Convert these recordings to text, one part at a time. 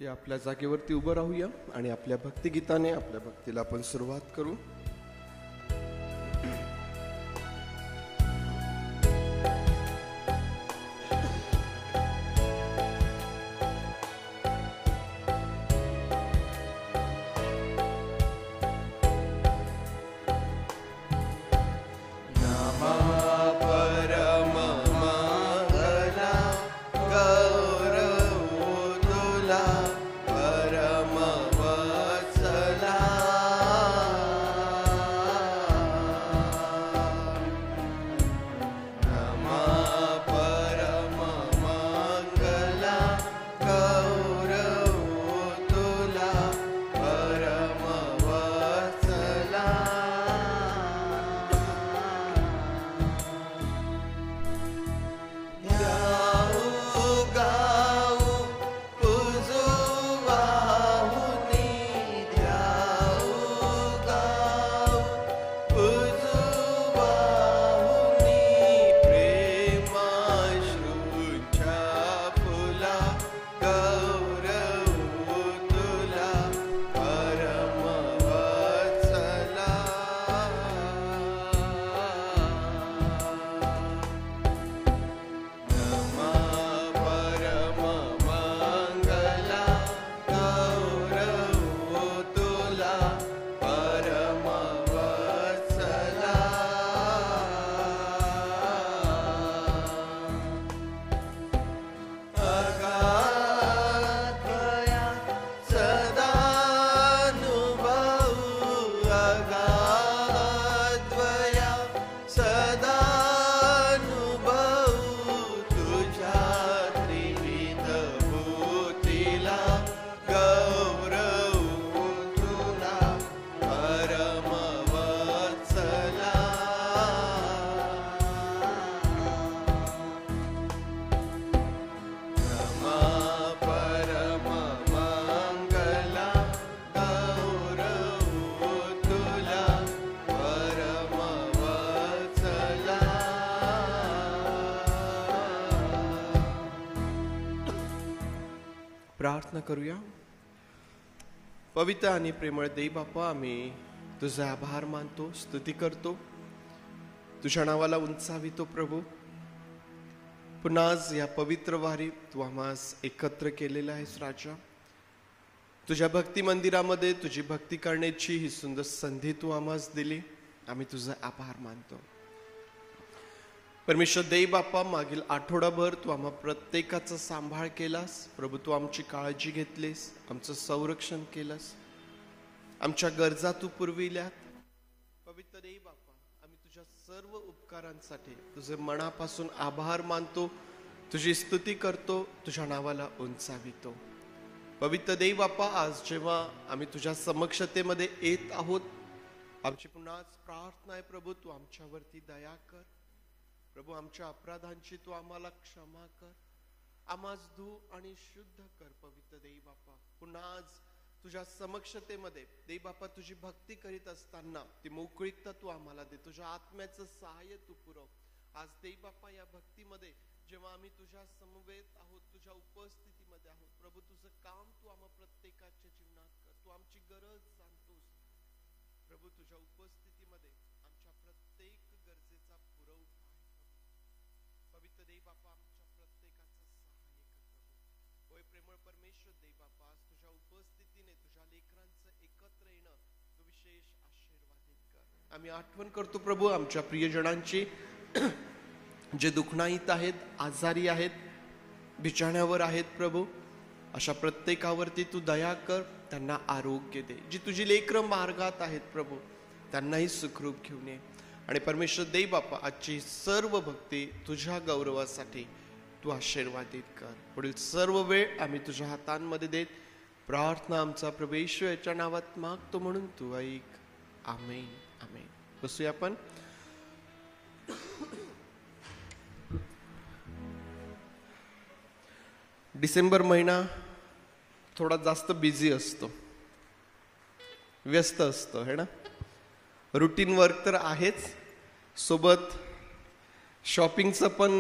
ते आपल्या जागेवरती उभं राहूया आणि आपल्या भक्तिगीताने आपल्या भक्तीला आपण सुरुवात करू. प्रार्थना करूया. पवित्र आणि प्रेमळ देव बाप्पा, आम्ही तुझा आभार मानतो, स्तुती करतो, तुझ्या नावाला उंचावितो प्रभू. पुन्हा आज या पवित्र वारी तू आम्हास एकत्र केलेला आहेस राजा. तुझ्या भक्ती मंदिरामध्ये तुझी भक्ती करण्याची ही सुंदर संधी तू आम्हास दिली. आम्ही तुझा आभार मानतो. परमेश्वर देव बाप्पा, मागील आठवडाभर तू आम्हा प्रत्येकाचा सांभाळ केलास प्रभू. तू आमची काळजी घेतलीस, आमचं संरक्षण केलंस, आमच्या गरजा तू पुरविल्यात. पवित्र देव बाप्पा, आम्ही तुझ्या सर्व उपकारांसाठी तुझे मनापासून आभार मानतो, तुझी स्तुती करतो, तुझ्या नावाला उंचावितो. पवित्र देव बाप्पा, आज जेव्हा आम्ही तुझ्या समक्षतेमध्ये येत आहोत, आमची पुन्हाच प्रार्थना आहे प्रभू, तू आमच्यावरती दया कर प्रभू. आमच्या अपराधांची तू आम्हाला क्षमा कर, आम्हास धू आणि शुद्ध कर. पवित्र देव बाप्पा, पुन्हा आज तुझ्या समक्षतेमध्ये देव बाप्पा तुझी भक्ती करीत असताना ती मोकळीकता तू आम्हाला दे, तुझ्या आत्म्याचं सहाय्य तू पुरव. आज देव बाप्पा या भक्तीमध्ये जेव्हा आम्ही तुझ्या समवेत आहोत, तुझ्या उपस्थितीमध्ये आहोत प्रभू, तुझं काम तू आम्हा प्रत्येकाच्या जीवनात कर. तू आमची गरज जाणतोस प्रभू. तुझ्या उपस्थितीमध्ये आमच्या प्रत्येक गरजेचा पुरवठा पवित्र देव बाप्पा, आमच्या प्रत्येकाचं सहाय्य कर प्रभू. होय प्रेमळ परमेश्वर देव बाप्पा, आज तुझ्या उपस्थितीने तुझ्या लेकरांचं एकत्र येणं तू विशेष आशीर्वादित कर. आम्ही आठवण करतो प्रभू आमच्या प्रियजनांची जे दुखणाईत आहेत, आजारी आहेत, बिछाण्यावर आहेत प्रभू. अशा प्रत्येकावरती तू दया कर, त्यांना आरोग्य दे. जी तुझी लेकरं मार्गात आहेत प्रभू, त्यांनाही सुखरूप घेऊन ये. आणि परमेश्वर देव बाप्पा, आजची सर्व भक्ती तुझ्या गौरवासाठी तू आशीर्वादित कर. पुढील सर्व वेळ आम्ही तुझ्या हातांमध्ये देत प्रार्थना आमचा प्रभू येशू याच्या नावात मागतो, म्हणून तू ऐक. आमेन. आमेन. बसूया आपण. डिसेंबर महिना थोडा जास्त बिझी असतो, व्यस्त असतो है ना. रुटीन वर्क तर आहेच, सोबत शॉपिंगचं पण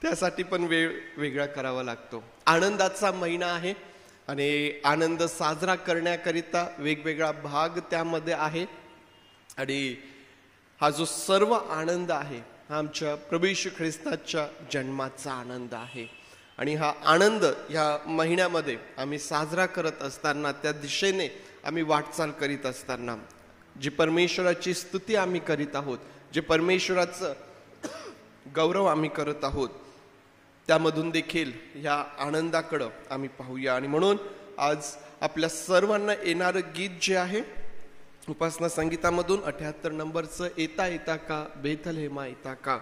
त्यासाठी पण वेळ वेगळा करावा लागतो. आनंदाचा महिना आहे आणि आनंद साजरा करण्याकरिता वेगवेगळा भाग त्यामध्ये आहे. आणि हा जो सर्व आनंद आहे हा आमच्या प्रभू येशू ख्रिस्ताच्या जन्माचा आनंद आहे. आणि हा आनंद ह्या महिन्यामध्ये आम्ही साजरा करत असताना, त्या दिशेने आम्ही वाटचाल करीत असताना, जी परमेश्वराची स्तुती आम्ही करीत आहोत, जे परमेश्वराचं गौरव आम्ही करत आहोत, त्यामधून देखील ह्या आनंदाकडं आम्ही पाहूया. आणि म्हणून आज आपल्या सर्वांना येणारं गीत जे आहे उपासना संगीतामधून 78 नंबरचं, येता येता का बेथलेहेमा येता का,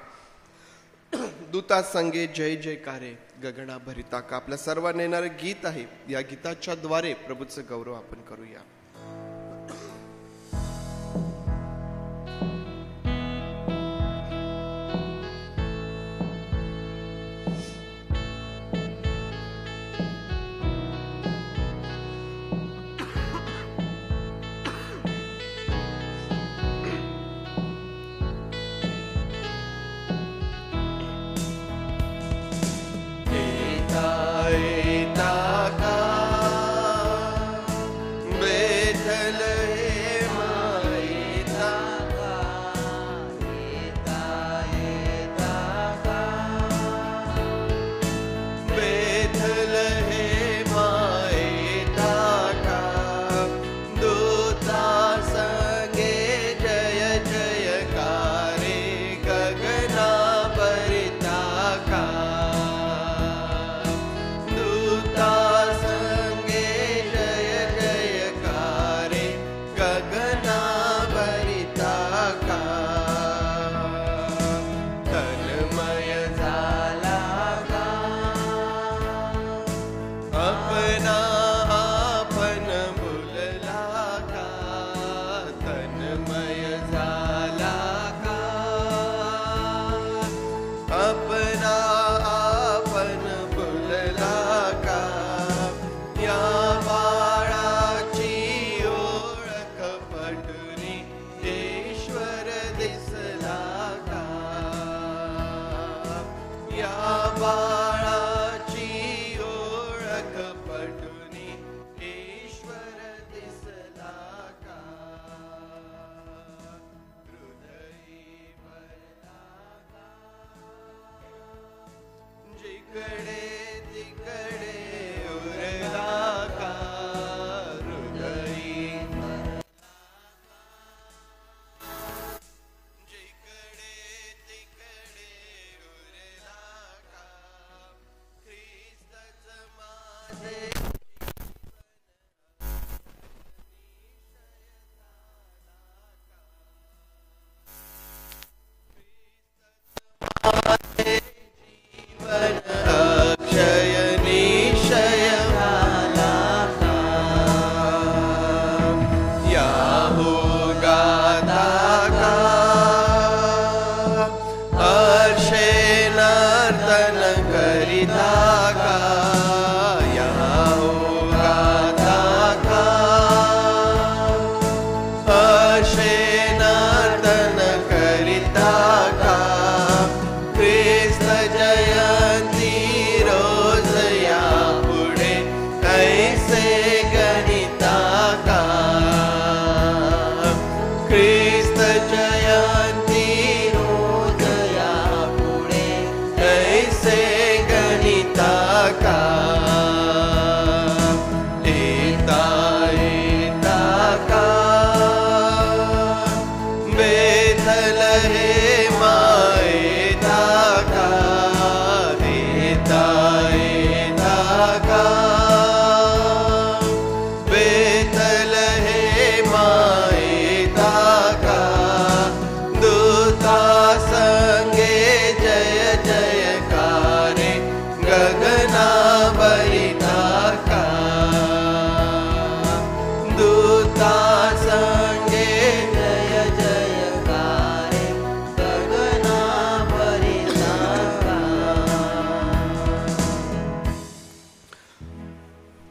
दूता संगे जय जयकारे गगना भरिता का, आपल्या सर्वांना येणारं गीत आहे. या गीताच्या द्वारे प्रभूचं गौरव आपण करूया.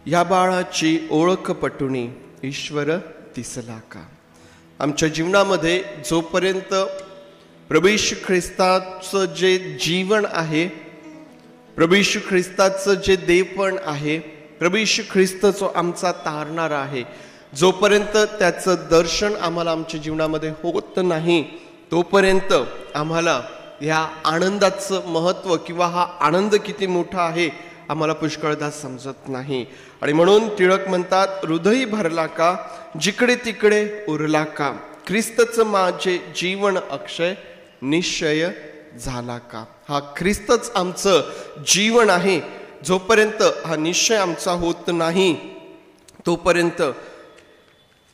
या बाळाची ओळख पटुनी ईश्वर दिसला का. आमच्या जीवनामध्ये जोपर्यंत प्रभू येशू ख्रिस्ताचं जे जीवन आहे प्रभू येशू ख्रिस्ताचं जे देवपण आहे, प्रभू येशू ख्रिस्त जो आमचा तारणारा आहे, जोपर्यंत त्याचं दर्शन आम्हाला आमच्या जीवनामध्ये होत नाही तोपर्यंत आम्हाला ह्या आनंदाचं महत्त्व किंवा हा आनंद किती मोठा आहे आम्हाला पुष्कळदा समजत नाही. आणि म्हणून टिळक म्हणतात, हृदय भरला का जिकडे तिकडे उरला का, ख्रिस्तचं माझे जीवन अक्षय निश्चय झाला का. हा ख्रिस्तच आमचं जीवन आहे. जोपर्यंत हा निश्चय आमचा होत नाही तोपर्यंत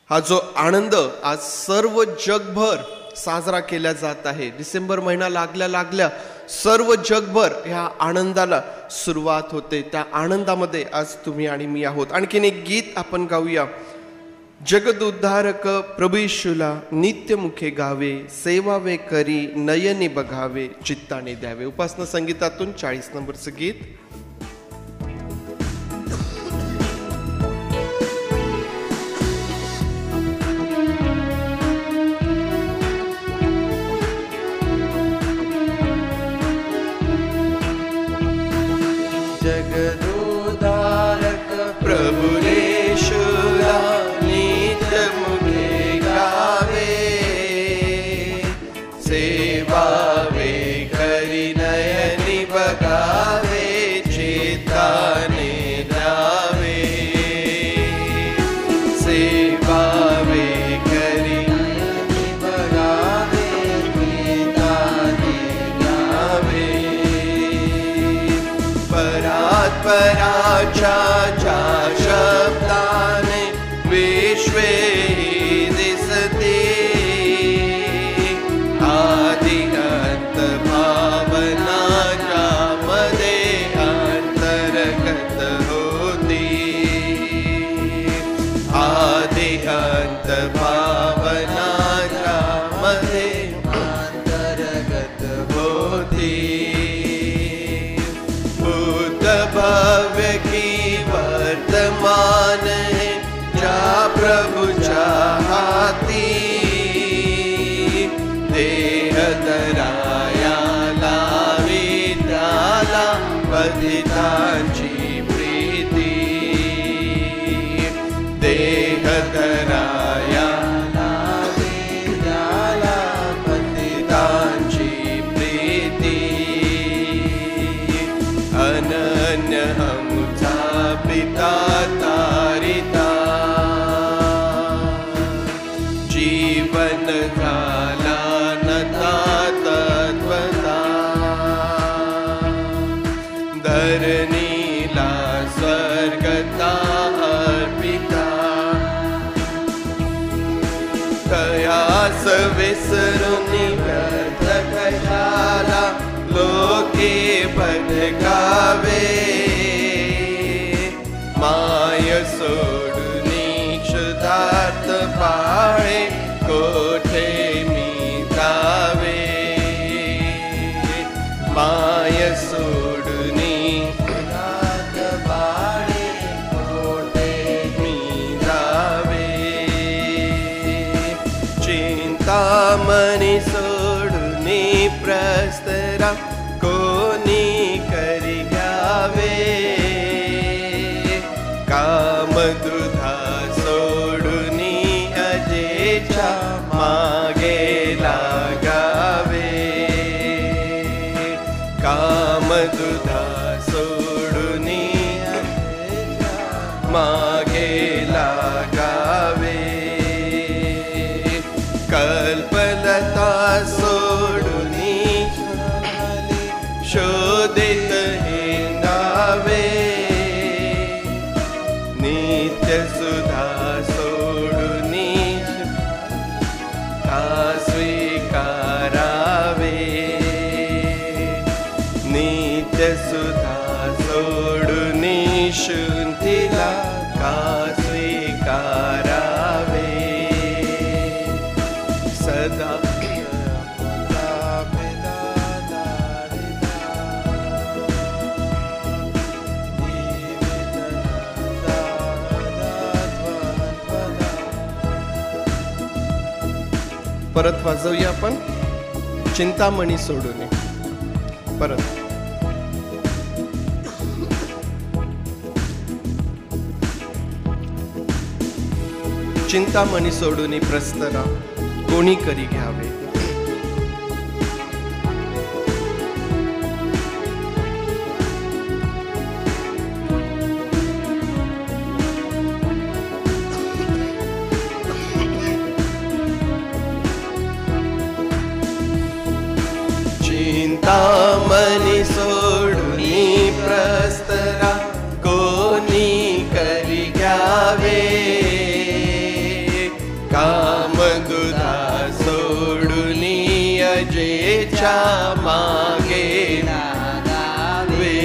हा जो आनंद आज सर्व जगभर साजरा केला जात आहे. डिसेंबर महिना लागल्या लागल्या सर्व जगभर ह्या आनंदाला सुरुवात होते. त्या आनंदामध्ये आज तुम्ही आणि मी आहोत. आणखीन एक गीत आपण गाऊया. जगदुद्धारक प्रभू येशूला नित्य मुखे गावे, सेवावे करी नयनी बघावे, चित्ताने द्यावे. उपासना संगीतातून 40 नंबरचं गीत. जगदुद्धारक प्रभु येशूला नित्य मुखे गावे, सेवावे करी नयनी बघावे, चित्ताने द्यावे. सेवावे करी नयनी बघावे, चित्ताने द्यावे. पराच्या ज्या शब्दाने विश्वे दिसते, आदि अंत भावना ज्यामध्ये अंतर्गत होती. आदि अंत भावना ज्यामध्ये अंतर्गत होती. भव्य की वर्तमान है जा प्रभुच्या हाती, देह धराया लावी त्याला पतितांची प्रीती. देह धराया लावी त्याला पतितांची प्रीती. अनन्य आमचा पिता तारिता, जीवन झाला नता तत्वता. धरणीला स्वर्गता अर्पिता, कयास विसरून व्यर्थ कशाला लोके भटकावे. माय सोडून क्षुधार्थ पाळे कोठे मी जावे. माय सोडून क्षुधार्थ पाळे कोठे मी जावे. चिंतामणी सोडून प्रस्तरा कोणी करी घ्यावे. कामदुधा सोडून अजेच्या मागे लागावे. कामदुधा सोडून मागे लागावे. कल्पलता सोडून शोधित हिंडावे. नित्य सुधा सोडून स्वीकारावे. नित्य सुधा सोडून शुद्धीला का स्वीकारावे. सदा परत वाजवूया आपण. चिंतामणी सोडून परत. चिंतामणी सोडून प्रस्तरा कोणी करी घ्यावे. चिंतामणी सोडून प्रस्तरा कोणी करी घ्यावे. कामदुधा सोडून अजेच्या मागे लागावे.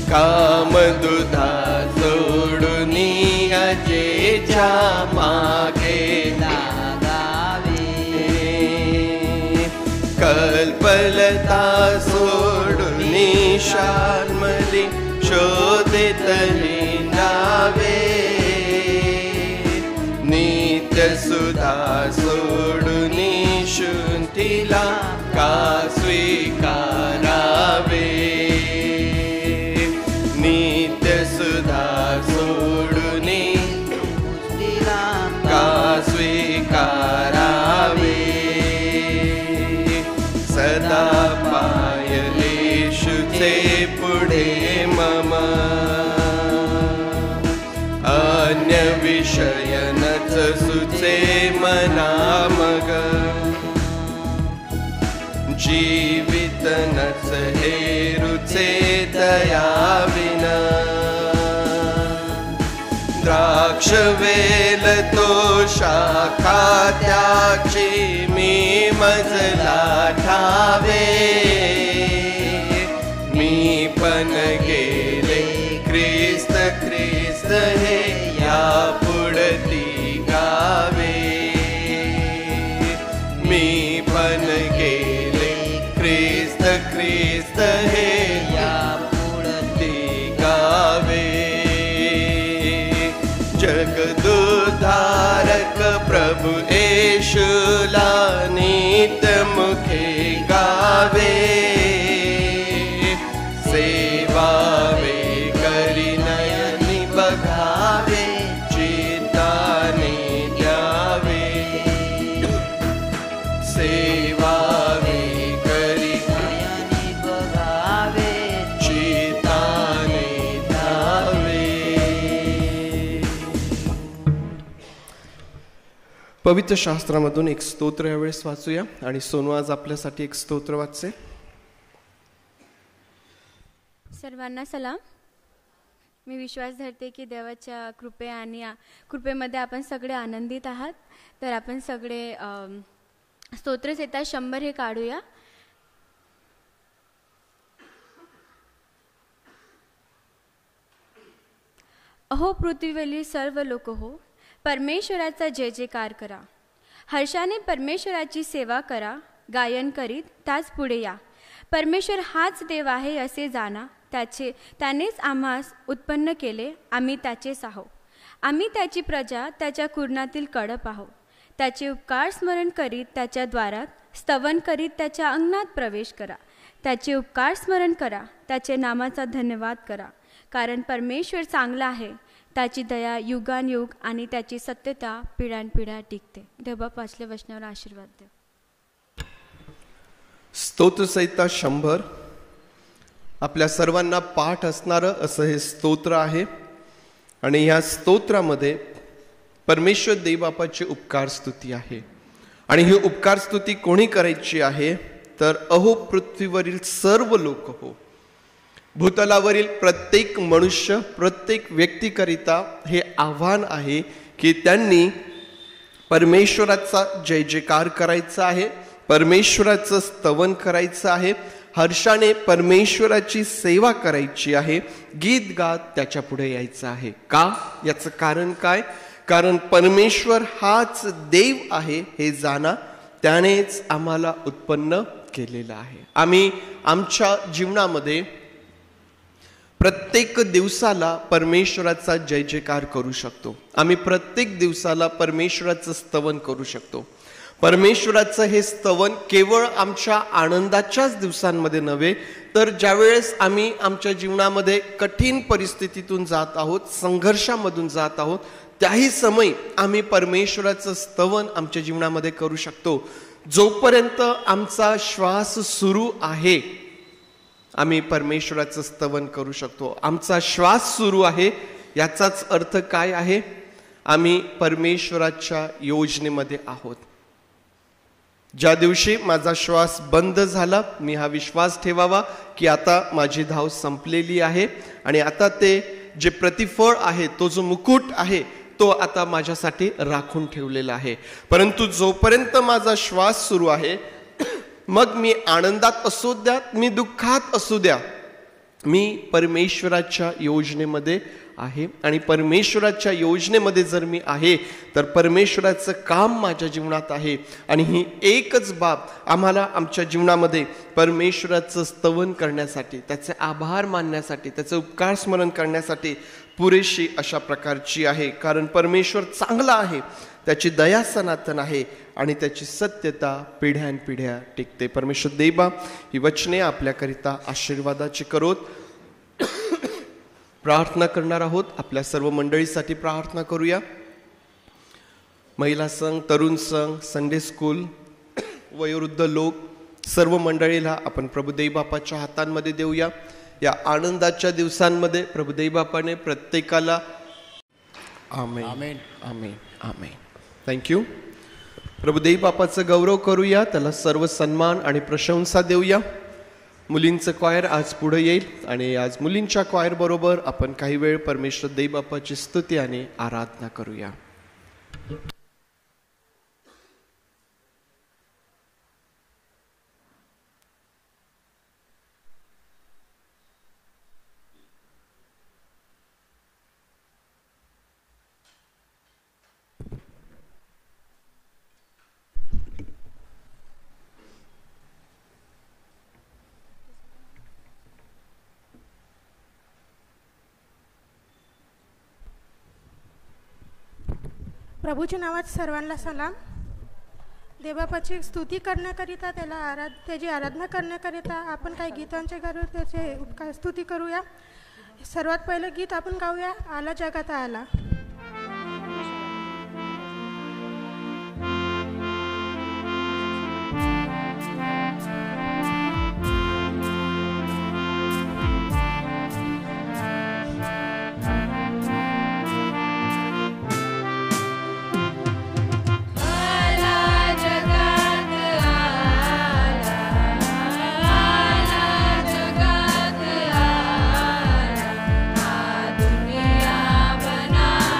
कामदुधा सोडून अजेच्या मागे कल्पलता सोडून शान्मली शोधित हिंडावे. नित्यसुधा सोडून शुंठीला का स्वीकारावे. नित्यसुधा सोडून का स्वीकारावे. सदा पायलेशुचे पुढे मम अन्य विषय नच सुचे मना मग. जीवित नच हेरुचे दया विना. द्राक्षवेल तो शाखा त्याची मी मजला ठावे. मी पण गेले ख्रिस्त ख्रिस्त हे या पुढती गावे. मी पण गेले ख्रिस्त ख्रिस्त हे या पुढती गावे. जगदुद्धारक प्रभु येशूला नित्य मुखे गावे. सेवावे करी नयनी बघावे. चित्ताने द्यावे. सेवावे करी नयनी बघावे. चित्ताने द्यावे. पवित्र शास्त्रामधून एक स्तोत्र यावेळेस वाचूया आणि सोनू आज आपल्यासाठी एक स्तोत्र वाचते. सर्वांना सलाम. मी विश्वास धरते की देवाच्या कृपे आणि कृपेमध्ये आपण सगळे आनंदित आहात. तर आपण सगळे स्तोत्रसहिता 100 हे काढूया. अहो पृथ्वीवरील सर्व लोक हो, परमेश्वराचा जय जयकार करा. हर्षाने परमेश्वराची सेवा करा. गायन करीत त्याच पुढे या. परमेश्वर हाच देव आहे असे जाणा. त्यानेच आम्हास उत्पन्न केले. आम्ही त्याचेच आहो. आम्ही त्याची प्रजा, त्याच्या कुरणातील कडप आहो. त्याचे उपकार स्मरण करीत त्याच्या द्वारात, स्तवन करीत त्याच्या अंगणात प्रवेश करा. त्याचे उपकार स्मरण करा. त्याचे नामाचा धन्यवाद करा. कारण परमेश्वर चांगला आहे. त्याची दया युगानयुग आणि त्याची सत्यता पिढ्यानपिढ्या टिकते. देवबाप वाचल्या वचनावर आशीर्वाद दे. स्तोत्रसहिता 100 आपल्या सर्वांना पाठ असणारं असं हे स्तोत्र आहे. आणि ह्या स्तोत्रामध्ये परमेश्वर देवबापाची उपकार स्तुती आहे. आणि ही उपकार स्तुती कोणी करायची आहे तर अहो पृथ्वीवरील सर्व लोक हो. भूतलावरील प्रत्येक मनुष्य, प्रत्येक व्यक्तीकरिता हे आव्हान आहे की त्यांनी परमेश्वराचा जय जयकार करायचा आहे. परमेश्वराचं स्तवन करायचं आहे. हर्षाने परमेश्वराची सेवा करायची आहे. गीत गात त्याच्या पुढे यायचं आहे. का? याचं कारण काय? कारण परमेश्वर हाच देव आहे हे जाणा. त्यानेच आम्हाला उत्पन्न केलेलं आहे. आम्ही आमच्या जीवनामध्ये प्रत्येक दिवसाला परमेश्वराचा जय जयकार करू शकतो. आम्ही प्रत्येक दिवसाला परमेश्वराचं स्तवन करू शकतो. परमेश्वराचं हे स्तवन केवळ आमच्या आनंदाच्याच दिवसांमध्ये नव्हे तर ज्यावेळेस आम्ही आमच्या जीवनामध्ये कठीण परिस्थितीतून जात आहोत, संघर्षामधून जात आहोत, त्याही समय आम्ही परमेश्वराचं स्तवन आमच्या जीवनामध्ये करू शकतो. जोपर्यंत आमचा श्वास सुरू आहे आम्ही परमेश्वराचं स्तवन करू शकतो. आमचा श्वास सुरू आहे याचाच अर्थ काय आहे? आम्ही परमेश्वराच्या योजनेमध्ये आहोत. ज्या दिवशी माझा श्वास बंद झाला, मी हा विश्वास ठेवावा की आता माझी धाव संपलेली आहे आणि आता ते जे प्रतिफळ आहे, तो जो मुकुट आहे, तो आता माझ्यासाठी राखून ठेवलेला आहे. परंतु जोपर्यंत माझा श्वास सुरू आहे, मग मी आनंदात असू द्या, मी दुःखात असू द्या, मी परमेश्वराच्या योजनेमध्ये आहे. आणि परमेश्वराच्या योजनेमध्ये जर मी आहे तर परमेश्वराचं काम माझ्या जीवनात आहे. आणि ही एकच बाब आम्हाला आमच्या जीवनामध्ये परमेश्वराचं स्तवन करण्यासाठी, त्याचे आभार मानण्यासाठी, त्याचे उपकार स्मरण करण्यासाठी पुरेशी अशा प्रकारची आहे. कारण परमेश्वर चांगला आहे, त्याची दया सनातन आहे आणि त्याची सत्यता पिढ्यानपिढ्या टिकते. परमेश्वर देवा ही वचने आपल्याकरिता आशीर्वादाची करोत. प्रार्थना करणार आहोत. आपल्या सर्व मंडळीसाठी प्रार्थना करूया. महिला संघ, तरुण संघ, संडे स्कूल, वयोवृद्ध लोक, सर्व मंडळीला आपण प्रभुदेव बापाच्या हातांमध्ये देऊया. या आनंदाच्या दिवसांमध्ये प्रभुदेव बापाने प्रत्येकाला आमेन आमेन आमेन आमेन. थँक्यू. प्रभुदेव बापाचं गौरव करूया, त्याला सर्व सन्मान आणि प्रशंसा देऊया. मुलींचं क्वायर आज पुढे येईल आणि आज मुलींच्या क्वायर बरोबर आपण काही वेळ परमेश्वर देव बापाची स्तुती आणि आराधना करूया. प्रभूच्या नावात सर्वांना सलाम. देवबापाची स्तुती करण्याकरिता, त्याची आराधना करण्याकरिता आपण काही गीतांचे करू, त्याचे स्तुती करूया. सर्वात पहिलं गीत आपण गाऊया, आला जगात आला. दुनिया बना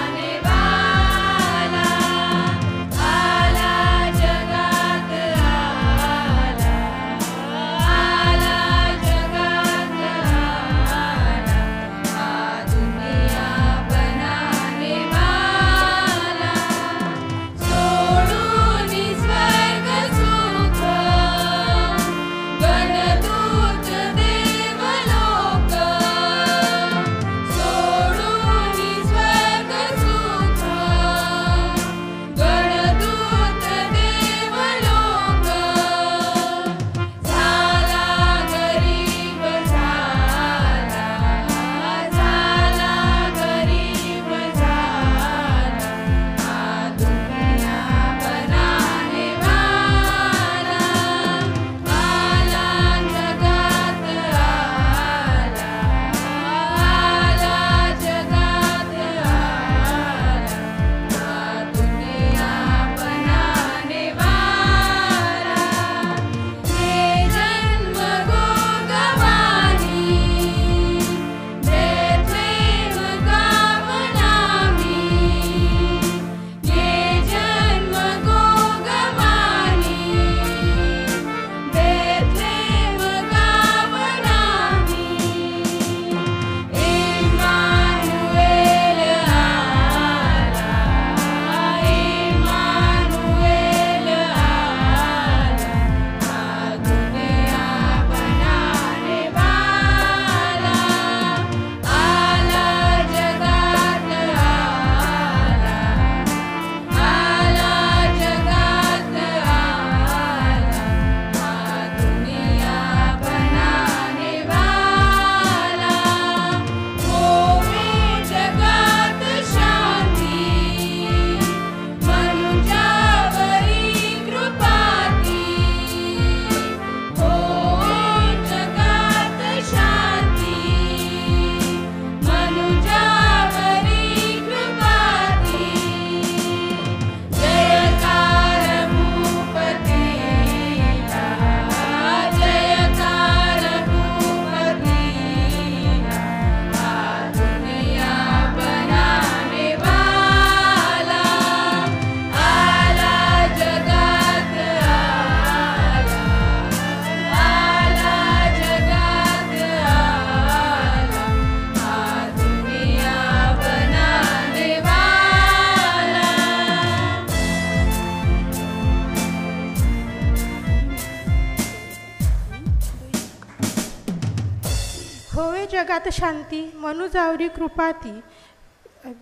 होवे जगात शांती मनुजावरी कृपाती.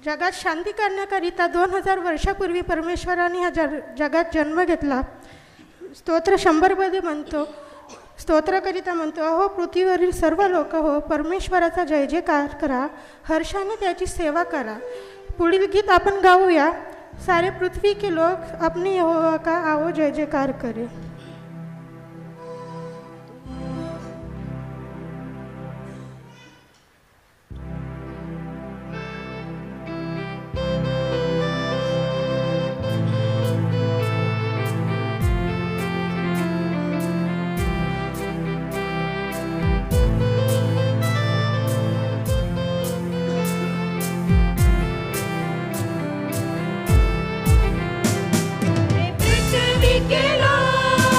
जगात शांती करण्याकरिता 2000 वर्षापूर्वी परमेश्वराने ह्या जगात जन्म घेतला. स्तोत्र 100मध्ये म्हणतो, स्तोत्राकरिता म्हणतो, अहो पृथ्वीवरील सर्व लोक हो, परमेश्वराचा जय जयकार करा, हर्षाने त्याची सेवा करा. पुढील गीत आपण गाऊया. सारे पृथ्वी के लोग अपने यहोवा का आओ जय जयकार करे. पृथ्वी के लोग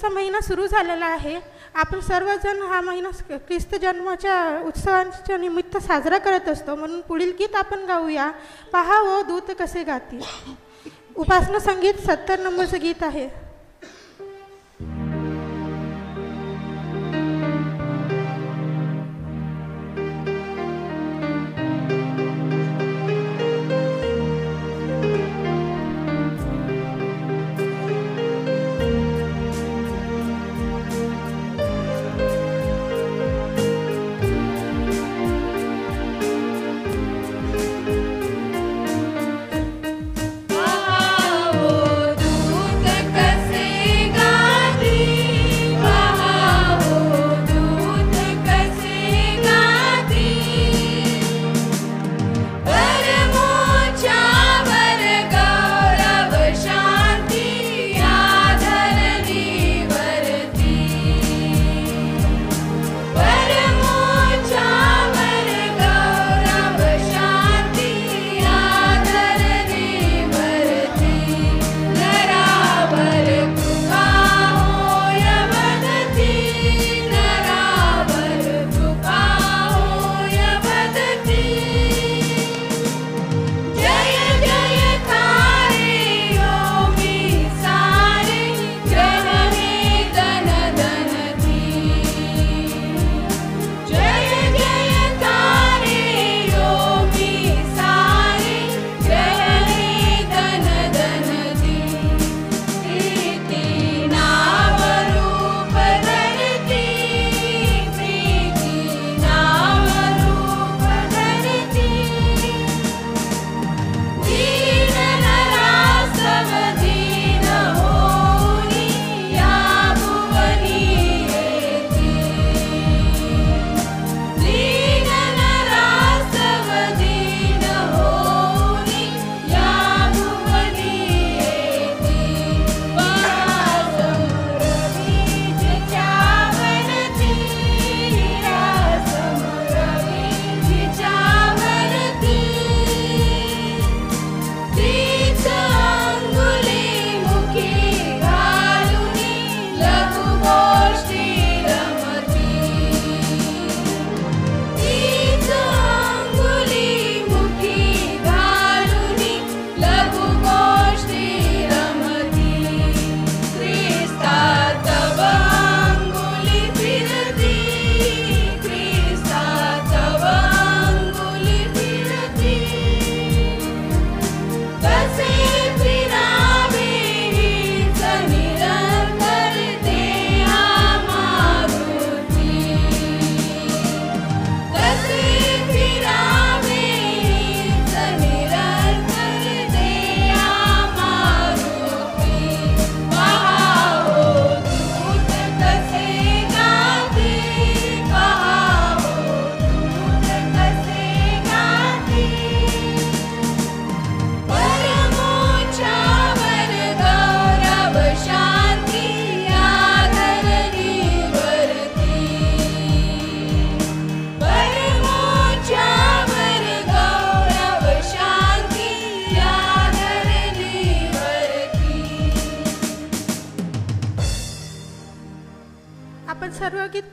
ख्रिसमसचा महिना सुरू झालेला आहे. आपण सर्वजण हा महिना ख्रिस्त जन्माच्या उत्सवाच्या निमित्त साजरा करत असतो. म्हणून पुढील गीत आपण गाऊया, पहा ओ दूत कसे गातील. उपासना संगीत 70 नंबरचं गीत आहे.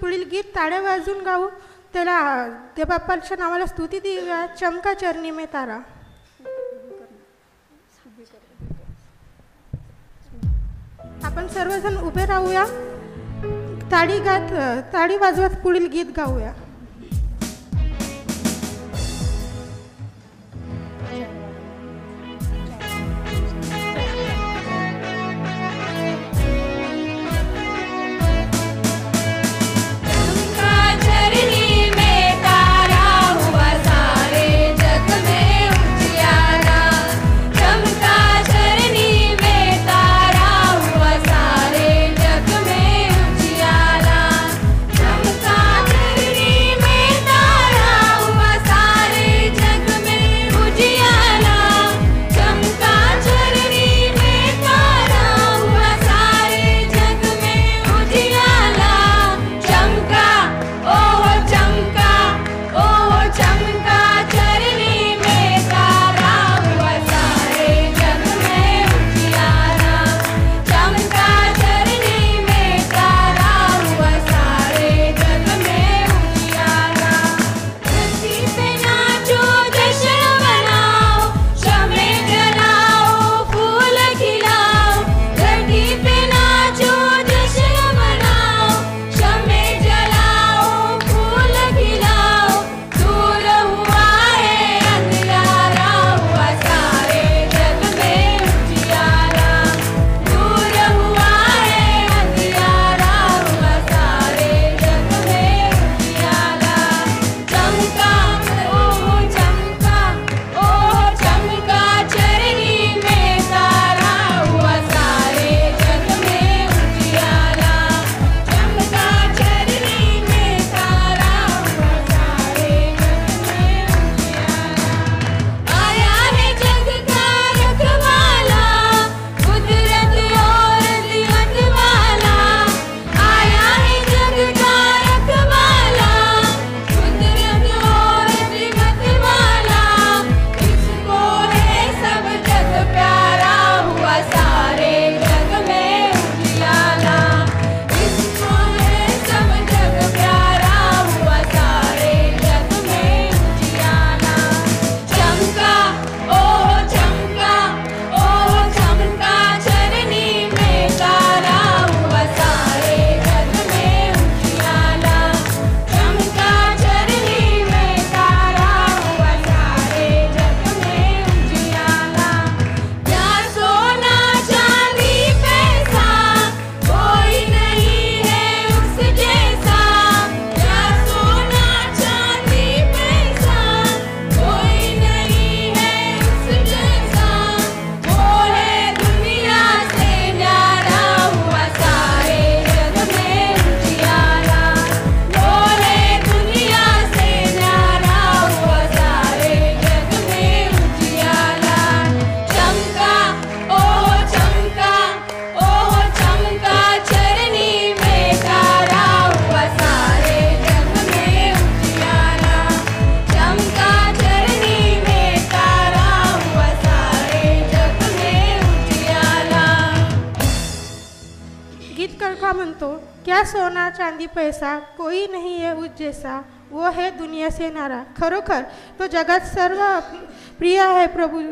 पुढील गीत ताड्या वाजून गाऊ, त्याला त्या बाप्पाच्या नावाला स्तुती देऊया. चमका चरणी में तारा. आपण सर्वजण उभे राहूया, ताडी वाजवत पुढील गीत गाऊया. चमका चरनी तो क्या सोना चांदी पैसा कोई नहीं है उस जैसा, वो है दुनिया से नारा. खरोखर तो जगात सर्व प्रिय आहे. प्रभू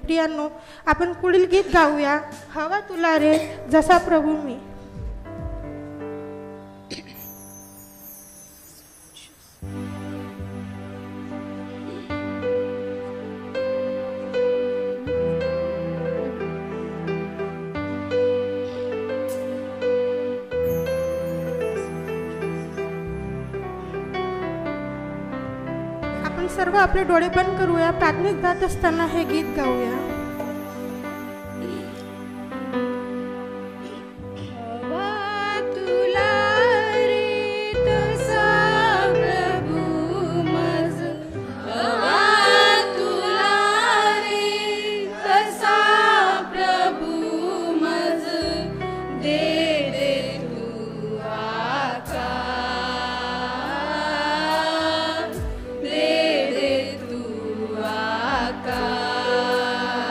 प्रियांनो, आपण पुढील गीत गाऊया. हवा तुला रे जसा प्रभू मी. सर्व आपले डोळे बंद करूया. प्रार्थनेत जात असताना हे गीत गाऊया. God.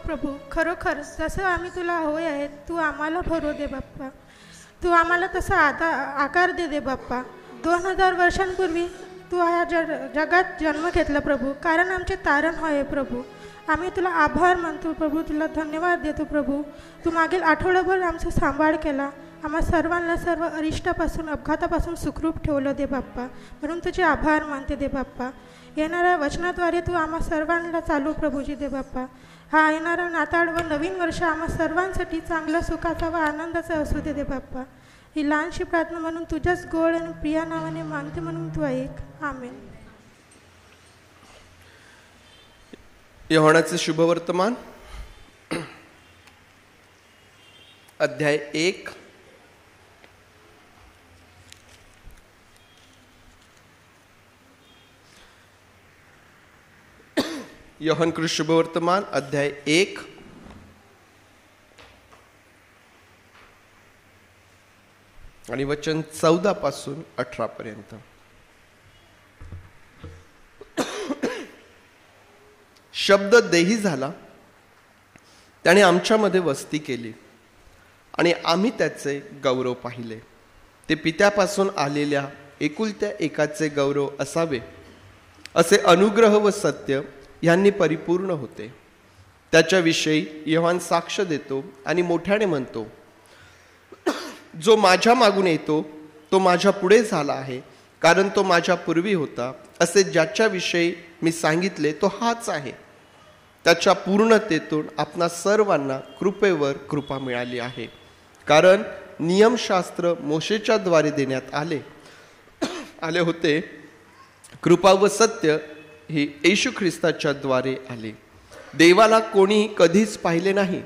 प्रभू. खरोखर जसं आम्ही तुला हवे आहे तू आम्हाला भरू दे बाप्पा. तू आम्हाला तसा आकार दे बाप्पा. 2000 वर्षांपूर्वी तू ह्या जगात जन्म घेतला प्रभू, कारण आमचे तारण होय प्रभू. आम्ही तुला आभार मानतो प्रभू, तुला धन्यवाद देतो प्रभू. तू मागील आठवडाभर आमचा सांभाळ केला, आम्हा सर्वांना सर्व अरिष्टापासून अपघातापासून सुखरूप ठेवलं दे बाप्पा. म्हणून तुझे आभार मानते दे बाप्पा. येणाऱ्या वचनाद्वारे तू आम्हा सर्वांना चालू प्रभूजी दे बाप्पा. हा येणारा नाताळ व नवीन वर्ष आम्हा सर्वांसाठी चांगला सुखाचा व आनंदाचा असू दे बाप्पा. ही लहानशी प्रार्थना म्हणून तुझ्याच गोड आणि प्रिया नावाने मागते म्हणून तू ऐक. आमेन. यूहन्नाचे शुभवर्तमान अध्याय 1 यूहन्ना शुभवर्तमान अध्याय 1 आणि वचन 14 पासून 18 पर्यंत. शब्द देही झाला, त्याने आमच्यामध्ये वस्ती केली आणि आम्ही त्याचे गौरव पाहिले. ते पित्यापासून आलेल्या एकुलत्या एकाचे गौरव असावे, असे अनुग्रह व सत्य यांनी परिपूर्ण होते. त्याच्याविषयी यूहन्ना साक्ष देतो आणि मोठ्याने म्हणतो, जो माझ्या मागून येतो तो माझ्या पुढे झाला आहे, कारण तो माझ्या पूर्वी होता. असे ज्याच्याविषयी मी सांगितले तो हाच आहे. त्याच्या पूर्णतेतून आपणा सर्वांना कृपेवर कृपा मिळाली आहे. कारण नियमशास्त्र मोशेच्या द्वारे देण्यात आले होते, कृपा व सत्य ही येशू ख्रिस्ताच्या द्वारे आले. देवाला कोणी कधीच पाहिले नाही.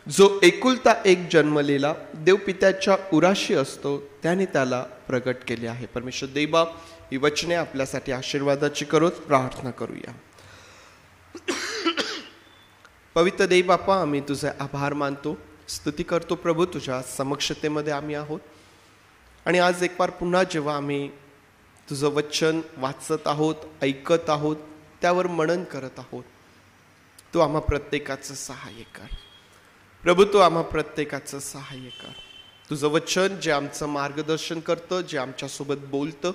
जो एकुलता एक जन्मलेला देवपित्याच्या उराशी असतो त्याने त्याला प्रगट केले आहे. परमेश्वर देवा ही वचने आपल्यासाठी आशीर्वादाची करोत. प्रार्थना करूया. पवित्र देव बापा, आम्ही तुझे आभार मानतो, स्तुती करतो प्रभू. तुझ्या समक्षतेमध्ये आम्ही आहोत आणि आज एक बार पुन्हा जेव्हा आम्ही तुझं वचन वाचत आहोत, ऐकत आहोत, त्यावर मनन करत आहोत, तू आम्हा प्रत्येकाचं सहाय्य कर प्रभू. तू आम्हा प्रत्येकाचं सहाय्य कर. तुझं वचन जे आमचं मार्गदर्शन करतं, जे आमच्यासोबत बोलतं,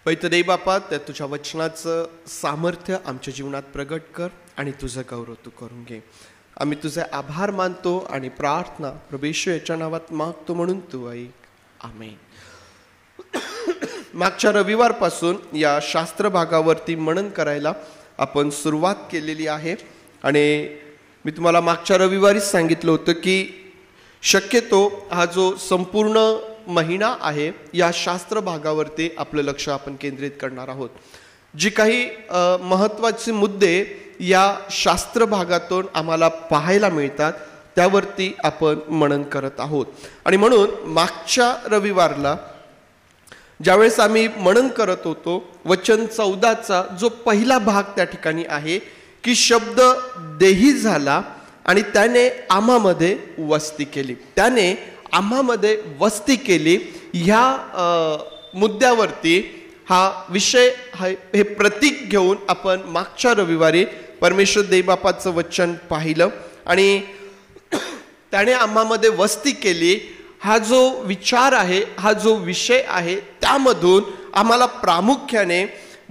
पवित्र देव बापा, त्या तुझ्या वचनाचं सामर्थ्य आमच्या जीवनात प्रगट कर आणि तुझं गौरव तू करून घे. आम्ही तुझे आभार मानतो आणि प्रार्थना प्रभू येशू याच्या नावात मागतो म्हणून तू ऐक. आमेन. मागच्या रविवारपासून या शास्त्र भागावरती मनन करायला आपण सुरुवात केलेली आहे आणि मी तुम्हाला मागच्या रविवारीच सांगितलं होतं की शक्यतो हा जो संपूर्ण महिना आहे या शास्त्र भागावरती आपलं लक्ष आपण केंद्रित करणार आहोत. जी काही महत्त्वाचे मुद्दे या शास्त्र भागातून आम्हाला पाहायला मिळतात त्यावरती आपण मनन करत आहोत. आणि म्हणून मागच्या रविवारला ज्यावेळेस आम्ही मनन करत होतो, वचन 14चा जो पहिला भाग त्या ठिकाणी आहे की शब्द देही झाला आणि त्याने आम्हामध्ये वस्ती केली. त्याने आम्हामध्ये वस्ती केली ह्या मुद्द्यावरती हा विषय हे प्रतीक घेऊन आपण मागच्या रविवारी परमेश्वर देवबापाचं वचन पाहिलं आणि त्याने आम्हामध्ये वस्ती केली हा जो विचार आहे, हा जो विषय आहे, त्यामधून आम्हाला प्रामुख्याने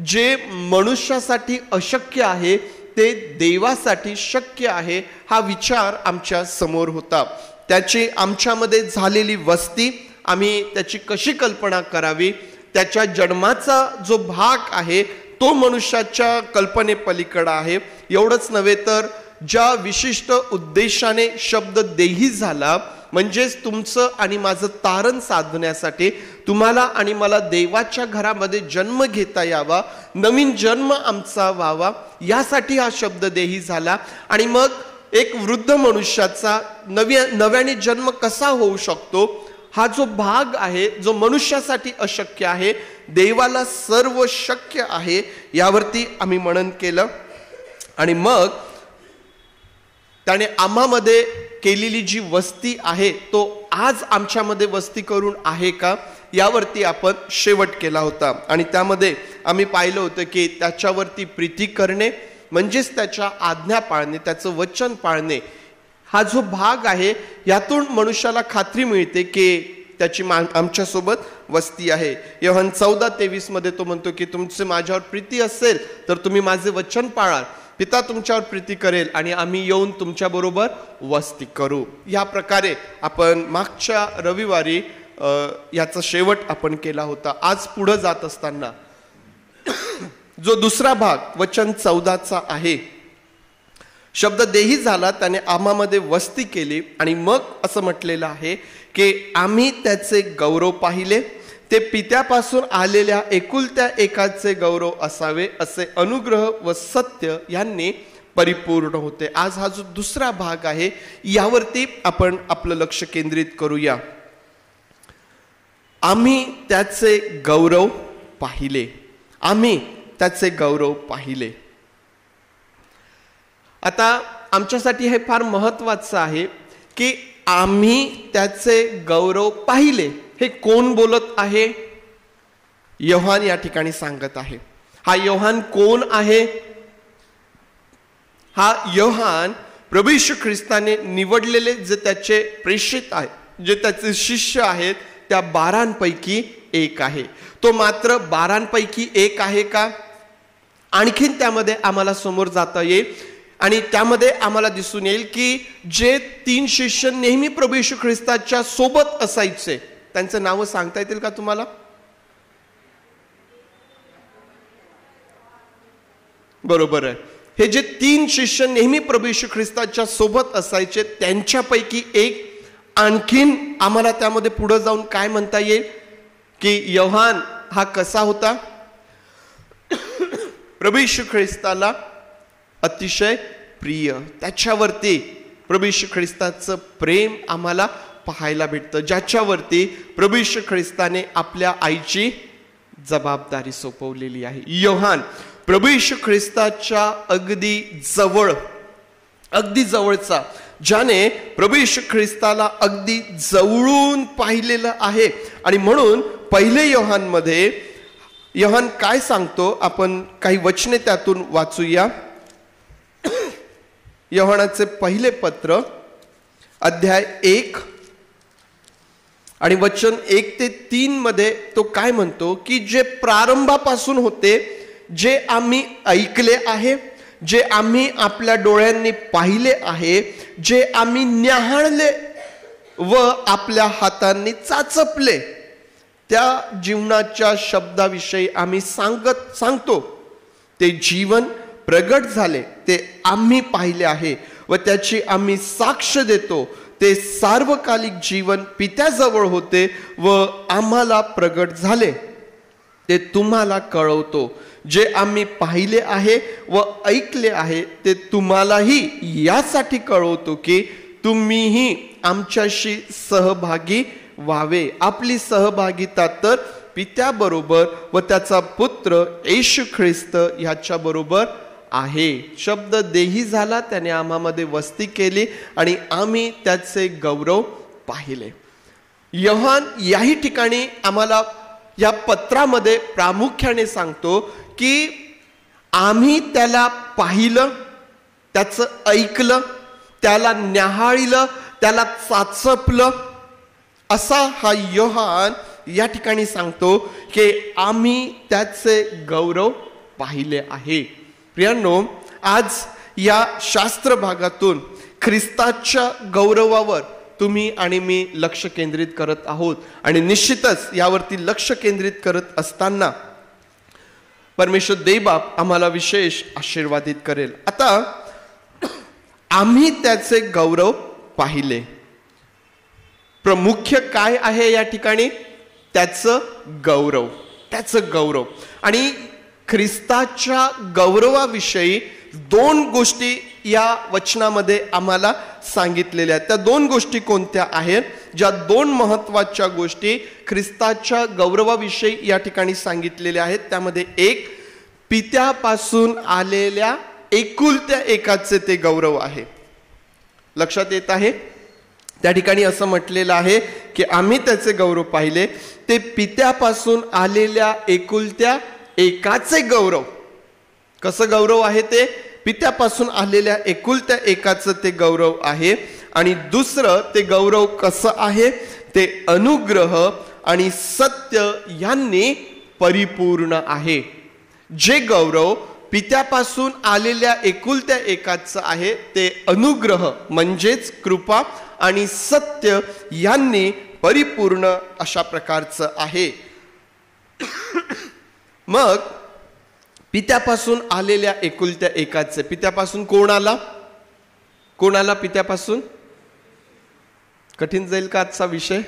जे मनुष्यासाठी अशक्य आहे ते देवासाठी शक्य आहे हा विचार आमच्या समोर होता. त्याची आमच्यामध्ये झालेली वस्ती, आम्ही त्याची कशी कल्पना करावी, त्याच्या जन्माचा जो भाग आहे तो मनुष्याच्या कल्पनेपलीकडे आहे. एवढंच नव्हे तर ज्या विशिष्ट उद्देशाने शब्द देही झाला, म्हणजेच तुमचं आणि माझं तारण साधण्यासाठी तुम्हाला आणि मला देवाच्या घरामध्ये जन्म घेता यावा, नवीन जन्म आमचा व्हावा, यासाठी हा शब्द देही झाला. आणि मग एक वृद्ध मनुष्याचा नव्याने जन्म कसा होऊ शकतो हा जो भाग आहे, जो मनुष्यासाठी अशक्य आहे, देवाला सर्व शक्य आहे, यावरती आम्ही मनन केलं. आणि मग त्याने आम्हामध्ये केलेली जी वस्ती आहे तो आज आमच्यामध्ये वस्ती करून आहे का, यावरती आपण शेवट केला होता. आणि त्यामध्ये आम्ही पाहिलं होतं की त्याच्यावरती प्रीती करणे, म्हणजेच त्याच्या आज्ञा पाळणे, त्याचं वचन पाळणे, हा जो भाग आहे यातून मनुष्याला खात्री मिळते की त्याची आमच्यासोबत वस्ती आहे. योहान 14:23 मध्ये तो म्हणतो की तुमचे माझ्यावर प्रीती असेल तर तुम्ही माझे वचन पाळाल, पिता तुमच्यावर प्रीती करेल आणि आम्ही येऊन तुमच्या बरोबर वस्ती करू. या प्रकारे आपण मागच्या रविवारी याचा शेवट आपण केला होता. आज पुढे जात असताना जो दुसरा भाग वचन 14चा आहे, शब्द देही झाला, त्याने आम्हामध्ये वस्ती केली आणि मग असं म्हटलेलं आहे की आम्ही त्याचे गौरव पाहिले, ते पित्यापासून आलेल्या एकुलत्या एकाचे गौरव असावे, असे अनुग्रह व सत्य यांनी परिपूर्ण होते. आज हा जो दुसरा भाग आहे यावरती आपण आपलं लक्ष केंद्रित करूया. आम्ही त्याचे गौरव पाहिले, आम्ही त्याचे गौरव पाहिले. आता आमच्यासाठी हे फार महत्वाचं आहे की आम्ही त्याचे गौरव पाहिले. हे कोण बोलत आहे? योहान या ठिकाणी सांगत आहे. हा योहान कोण आहे? हा योहान प्रभू येशू ख्रिस्ताने निवडलेले जे त्याचे प्रेषित आहेत, जे त्याचे शिष्य आहेत, त्या 12 एक आहे. तो मात्र 12 एक आहे का? आणखीन त्यामध्ये आम्हाला समोर जाता येईल आणि त्यामध्ये आम्हाला दिसून येईल की जे 3 शिष्य नेहमी प्रभू येशू ख्रिस्ताच्या सोबत असायचे, त्यांचे नाव सांगता येतील का तुम्हाला? बरोबर आहे. हे जे 3 शिष्य नेहमी प्रभू येशू ख्रिस्ताच्या सोबत असायचे त्यांच्यापैकी एक आणखीन आम्हाला त्यामध्ये पुढे जाऊन काय म्हणता येईल की योहान हा कसा होता? प्रभू येशू ख्रिस्ताला अतिशय प्रिय, त्याच्यावरती प्रभू येशू ख्रिस्ताचं प्रेम आम्हाला पाहायला भेटतं, ज्याच्यावरती प्रभू येशू ख्रिस्ताने आपल्या आईची जबाबदारी सोपवलेली आहे. योहान प्रभू येशू ख्रिस्ताच्या अगदी जवळचा, ज्याने प्रभू येशू ख्रिस्ताला अगदी जवळून पाहिलेलं आहे. आणि म्हणून पहिले योहानमध्ये योहान काय सांगतो, आपण काही वचने त्यातून वाचूया. योहानाचे पहिले पत्र अध्याय 1 आणि वचन 1 ते 3 मध्ये तो काय म्हणतो की जे प्रारंभापासून होते, जे आम्ही ऐकले आहे, जे आम्ही आपल्या डोळ्यांनी पाहिले आहे, जे आम्ही न्याहाळले व आपल्या हातांनी चाचपले, त्या जीवनाच्या शब्दाविषयी आम्ही सांगतो. ते जीवन प्रगट झाले, ते आम्ही पाहिले आहे व त्याची आम्ही साक्ष देतो. ते सार्वकालिक जीवन पित्याजवळ होते व आम्हाला प्रगट झाले, ते तुम्हाला कळवतो. जे आम्ही पाहिले आहे व ऐकले आहे ते तुम्हालाही यासाठी कळवतो की तुम्हीही आमच्याशी सहभागी व्हावे. आपली सहभागिता तर पित्याबरोबर व त्याचा पुत्र येशू ख्रिस्त ह्याच्या बरोबर आहे. शब्द देही झाला, त्याने आम्हामध्ये वस्ती केली आणि आम्ही त्याचे गौरव पाहिले. योहान याही ठिकाणी आम्हाला या पत्रामध्ये प्रामुख्याने सांगतो की आम्ही त्याला पाहिलं, त्याचं ऐकलं, त्याला न्याहाळलं, त्याला चाचपलं. असा हा योहान या ठिकाणी सांगतो की आम्ही त्याचे गौरव पाहिले आहे. प्रियांनो, आज या शास्त्र भागातून ख्रिस्ताच्या गौरवावर तुम्ही आणि मी लक्ष केंद्रित करत आहोत आणि निश्चितच यावरती लक्ष केंद्रित करत असताना परमेश्वर देवबाप आम्हाला विशेष आशीर्वादित करेल. आता आम्ही त्याचे गौरव पाहिले. प्रमुख काय आहे या ठिकाणी? त्याचं गौरव. आणि ख्रिस्ताच्या गौरवाविषयी 2 गोष्टी या वचनामध्ये आम्हाला सांगितलेल्या आहेत. त्या 2 गोष्टी कोणत्या आहेत? ज्या 2 महत्वाच्या गोष्टी ख्रिस्ताच्या गौरवाविषयी या ठिकाणी सांगितलेल्या आहेत, त्यामध्ये एक पित्यापासून आलेल्या एकुलत्या एकाचे ते गौरव आहे. लक्षात येत आहे? त्या ठिकाणी असं म्हटलेलं आहे की आम्ही त्याचे गौरव पाहिले, ते पित्यापासून आलेल्या एकुलत्या एकाचे गौरव. कसं गौरव आहे ते? पित्यापासून आलेल्या एकुलत्या एकाचं ते गौरव आहे. आणि दुसरं ते गौरव कसं आहे, ते अनुग्रह आणि सत्य यांनी परिपूर्ण आहे. जे गौरव पित्यापासून आलेल्या एकुलत्या एकाचं आहे ते अनुग्रह म्हणजेच कृपा आणि सत्य यांनी परिपूर्ण अशा प्रकारचं आहे. मग पित्यापासून आलेल्या एकुलत्या एकाचे, पित्यापासून कोण आला पित्यापासून? कठीण जाईल का आजचा विषय?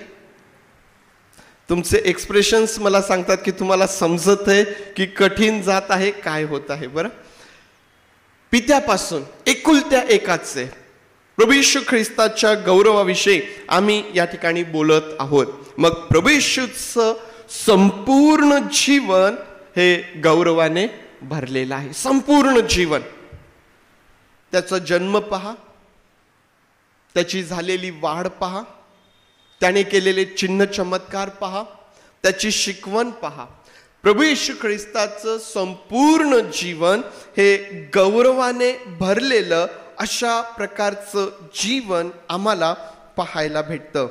तुमचे एक्सप्रेशन्स मला सांगतात की तुम्हाला समजत आहे की कठीण जात आहे, काय होत आहे. बरं, पित्यापासून एकुलत्या एकाचे प्रभू येशू ख्रिस्ताच्या गौरवाविषयी आम्ही या ठिकाणी बोलत आहोत. मग प्रभू येशूचं संपूर्ण जीवन हे गौरवाने भरलेलं आहे. संपूर्ण जीवन, त्याचा जन्म पहा, त्याची झालेली वाढ पहा, त्याने केलेले चिन्ह चमत्कार पहा, त्याची शिकवण पहा. प्रभू येशू ख्रिस्ताचं संपूर्ण जीवन हे गौरवाने भरलेलं अशा प्रकारचं जीवन आम्हाला पाहायला भेटतं.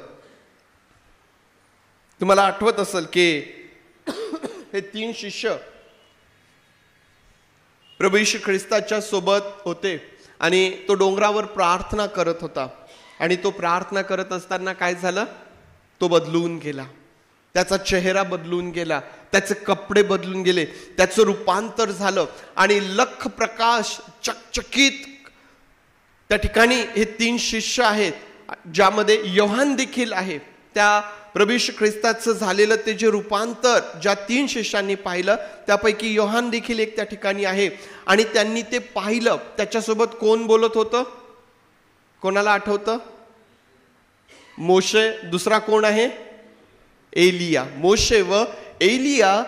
तुम्हाला आठवत असेल की हे 3 शिष्य प्रभू येशू ख्रिस्ताच्या सोबत होते आणि तो डोंगरावर प्रार्थना करत होता. आणि तो प्रार्थना करत असताना काय झालं, तो बदलून गेला, त्याचा चेहरा बदलून गेला, त्याचे कपडे बदलून गेले, त्याचं रूपांतर झालं आणि लख प्रकाश चकचकीत त्या ठिकाणी हे 3 शिष्य आहेत, ज्यामध्ये योहान देखील आहे. त्या प्रभू येशू ख्रिस्ताचं झालेलं ते जे रूपांतर ज्या 3 शिष्यांनी पाहिलं त्यापैकी योहान देखील एक त्या ठिकाणी आहे. आणि त्यांनी ते पाहिलं. त्याच्यासोबत कोण बोलत होतं? कोणाला आठवतं? मोशे. दुसरा कोण आहे? एलिया. मोशे व एलिया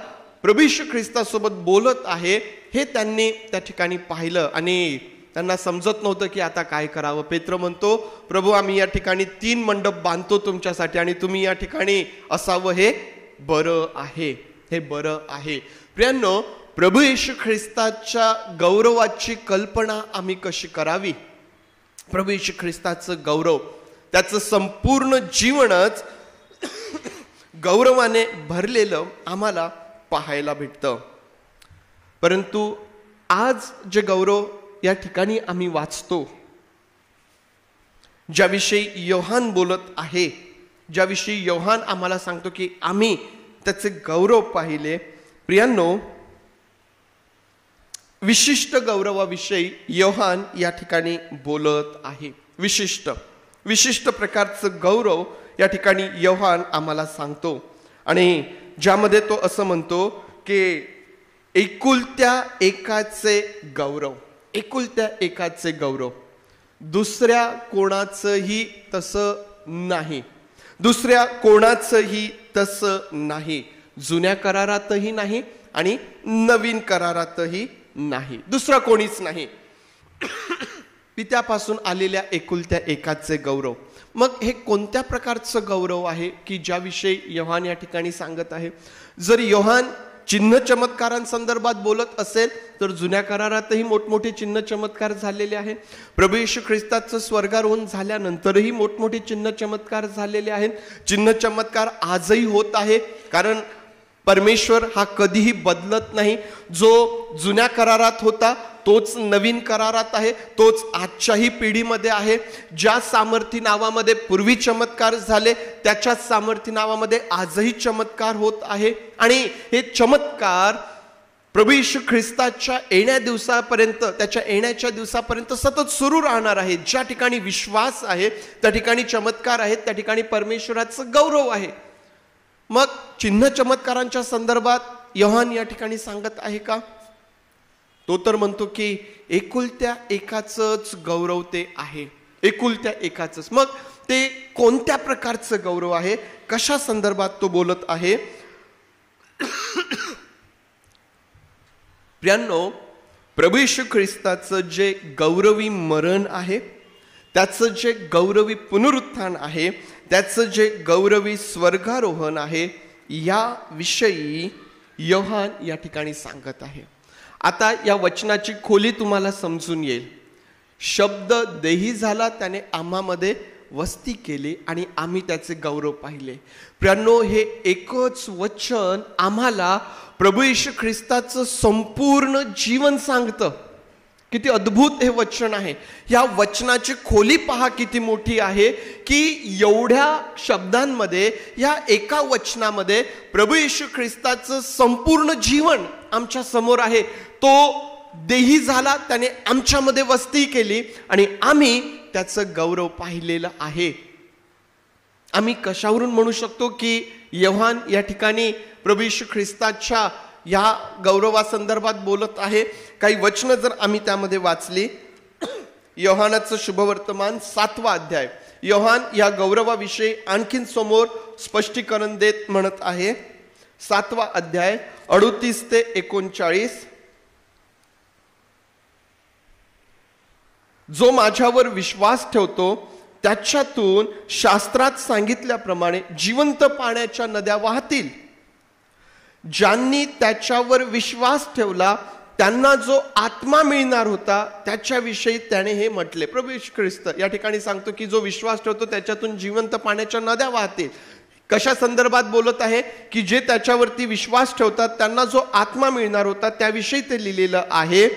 प्रभू येशू ख्रिस्तासोबत बोलत आहे हे त्यांनी त्या ठिकाणी पाहिलं आणि त्यांना समजत नव्हतं की आता काय करावं. पेत्र म्हणतो, प्रभू आम्ही या ठिकाणी 3 मंडप बांधतो तुमच्यासाठी आणि तुम्ही या ठिकाणी असावं, हे बरं आहे, हे बरं आहे. प्रियांनो, प्रभू येशू ख्रिस्ताच्या गौरवाची कल्पना आम्ही कशी करावी? प्रभू येशू ख्रिस्ताचं गौरव, त्याचं संपूर्ण जीवनच गौरवाने भरलेलं आम्हाला पाहायला भेटतं. परंतु आज जे गौरव या ठिकाणी आम्ही वाचतो, ज्याविषयी योहान बोलत आहे, ज्याविषयी योहान आम्हाला सांगतो की आम्ही त्याचे गौरव पाहिले, प्रियांनो, विशिष्ट गौरवाविषयी योहान या ठिकाणी बोलत आहे. विशिष्ट प्रकारचं गौरव या ठिकाणी योहान आम्हाला सांगतो. आणि ज्यामध्ये तो असं म्हणतो की एकुलत्या एकाचे गौरव, एकुलत्या एकाचे गौरव, दुसऱ्या कोणाचंही तसं नाही, दुसऱ्या कोणाचंही तसं नाही, जुन्या करारातही नाही आणि नवीन करारातही नाही, दुसरा कोणीच नाही. पित्यापासून आलेल्या एकुलत्या एकाचे गौरव. मग हे कोणत्या प्रकारचं गौरव आहे की ज्याविषयी योहान या ठिकाणी सांगत आहे? जर योहान चिन्ह चमत्कारांसंदर्भात बोलत असेल तर जुन्या करारातही मोठमोठे चिन्ह चमत्कार झालेले आहेत. प्रभू येशू ख्रिस्ताचं स्वर्गारोहण झाल्यानंतरही मोठमोठे चिन्ह चमत्कार झालेले आहेत. चिन्ह चमत्कार आजही होत आहे, कारण परमेश्वर हा कधीही बदलत नाही. जो जुन्या करारात होता तोच नवीन करारात आहे, तोच आजच्याही पिढीमध्ये आहे. ज्या सामर्थी नावामध्ये पूर्वी चमत्कार झाले त्याच्याच सामर्थी नावामध्ये आजही चमत्कार होत आहे. आणि हे चमत्कार प्रभू येशू ख्रिस्ताच्या येण्या दिवसापर्यंत, त्याच्या येण्याच्या दिवसापर्यंत सतत सुरू राहणार आहे. ज्या ठिकाणी विश्वास आहे त्या ठिकाणी चमत्कार आहेत, त्या ठिकाणी परमेश्वराचं गौरव आहे. मग चिन्ह चमत्कारांच्या संदर्भात योहान या ठिकाणी सांगत आहे का? तो तर म्हणतो की एकुलत्या एकाचंच गौरव ते आहे, एकुलत्या एकाचंच. मग ते कोणत्या प्रकारचं गौरव आहे, कशा संदर्भात तो बोलत आहे? प्रियांनो, प्रभू येशू ख्रिस्ताचं जे गौरवी मरण आहे, त्याचं जे गौरवी पुनरुत्थान आहे, त्याचं जे गौरवी स्वर्गारोहण आहे, या विषयी योहान या ठिकाणी सांगत आहे. आता या वचनाची खोली तुम्हाला समजून येईल. शब्द देही झाला, त्याने आम्हामध्ये वस्ती केली आणि आम्ही त्याचे गौरव पाहिले. प्रियांनो, हे एकच वचन आम्हाला प्रभू येशू ख्रिस्ताचं संपूर्ण जीवन सांगतं. किती अद्भुत हे वचन आहे. या वचनाची खोली पहा किती मोठी आहे, की एवढ्या शब्दांमध्ये, या एका वचनामध्ये प्रभू येशू ख्रिस्ताचं संपूर्ण जीवन आमच्या समोर आहे. तो देही झाला, त्याने आमच्यामध्ये वस्ती केली आणि आम्ही त्याचं गौरव पाहिलेलं आहे. आम्ही कशावरून म्हणू शकतो की योहान या ठिकाणी प्रभू येशू ख्रिस्ताच्या या गौरवासंदर्भात बोलत आहे. काही वचनं जर आम्ही त्यामध्ये वाचली, योहानाचं शुभवर्तमान 7वा अध्याय, योहान या गौरवाविषयी आणखीन समोर स्पष्टीकरण देत म्हणत आहे. 7वा अध्याय 38 ते 39. जो माझ्यावर विश्वास ठेवतो त्याच्यातून शास्त्रात सांगितल्याप्रमाणे जिवंत पाण्याच्या नद्या वाहतील. ज्यांनी त्याच्यावर विश्वास ठेवला त्यांना जो आत्मा मिळणार होता त्याच्याविषयी त्याने हे म्हटले. प्रभू येशू ख्रिस्त या ठिकाणी सांगतो की जो विश्वास ठेवतो त्याच्यातून जिवंत पाण्याच्या नद्या वाहतील. कशा संदर्भात बोलत आहे, की जे त्याच्यावरती विश्वास ठेवतात त्यांना जो आत्मा मिळणार होता त्याविषयी ते लिहिलेलं आहे.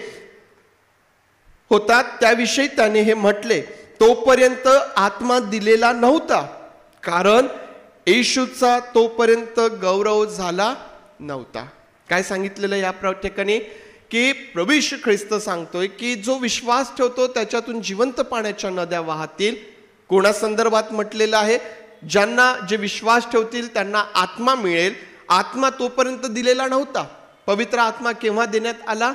होतात त्याविषयी त्याने हे म्हटले. तोपर्यंत आत्मा दिलेला नव्हता, कारण येशूचा तोपर्यंत गौरव झाला नव्हता. काय सांगितलेलं या ठिकाणी, की प्रभू येशू ख्रिस्त सांगतोय की जो विश्वास ठेवतो त्याच्यातून जिवंत पाण्याच्या नद्या वाहतील. कोणा संदर्भात म्हटलेलं आहे? ज्यांना जे विश्वास ठेवतील त्यांना आत्मा मिळेल. आत्मा तोपर्यंत दिलेला नव्हता. पवित्र आत्मा केव्हा देण्यात आला?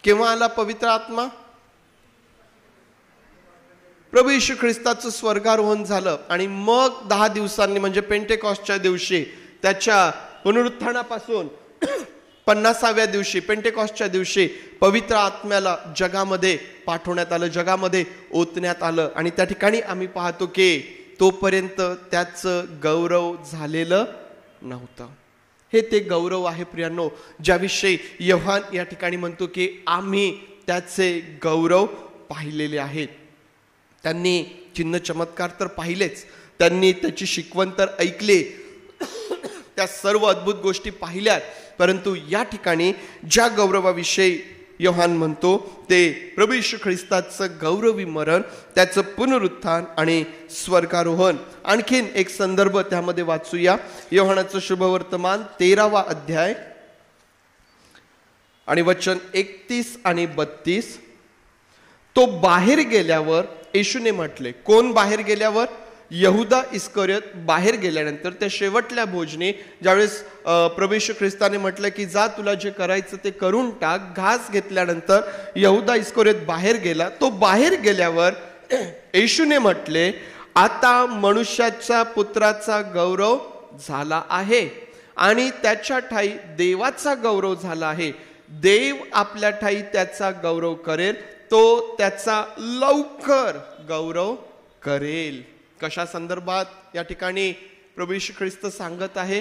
केव्हा आला पवित्र आत्मा? प्रभू येशू ख्रिस्ताचं स्वर्गारोहण झालं आणि मग 10 दिवसांनी म्हणजे पेंटेकॉस्टच्या दिवशी, त्याच्या पुनरुत्थानापासून 50व्या दिवशी पेंटेकॉस्टच्या दिवशी पवित्र आत्म्याला जगामध्ये पाठवण्यात आलं, जगामध्ये ओतण्यात आलं. आणि त्या ठिकाणी आम्ही पाहतो की तोपर्यंत त्याचं गौरव झालेलं नव्हतं. हे ते गौरव आहे प्रियांनो, ज्याविषयी योहान या ठिकाणी म्हणतो की आम्ही त्याचे गौरव पाहिलेले आहेत. त्यांनी चिन्ह चमत्कार तर पाहिलेच, त्यांनी त्याची शिकवण तर ऐकले, त्या सर्व अद्भुत गोष्टी पाहिल्यात. परंतु या ठिकाणी ज्या गौरवाविषयी योहान म्हणतो ते प्रभू येशू ख्रिस्ताचं गौरवी मरण, त्याचं पुनरुत्थान आणि स्वर्गारोहण. आणखीन एक संदर्भ त्यामध्ये वाचूया. योहानाचं शुभवर्तमान 13वा अध्याय आणि वचन 31 आणि 32. तो बाहेर गेल्यावर येशूने म्हटले. कोण बाहेर गेल्यावर? यहुदा इस्करियोत बाहेर गेल्यानंतर त्या शेवटल्या भोजनी ज्यावेळेस प्रभू येशू ख्रिस्ताने म्हटलं की जा, तुला जे करायचं ते करून टाक, घास घेतल्यानंतर यहुदा इस्करियोत बाहेर गेला. तो बाहेर गेल्यावर येशूने म्हटले, आता मनुष्याच्या पुत्राचा गौरव झाला आहे आणि त्याच्या ठाई देवाचा गौरव झाला आहे. देव आपल्या ठाई त्याचा गौरव करेल, तो त्याचा लवकर गौरव करेल. कशा संदर्भात या ठिकाणी प्रभू येशू ख्रिस्त सांगत आहे?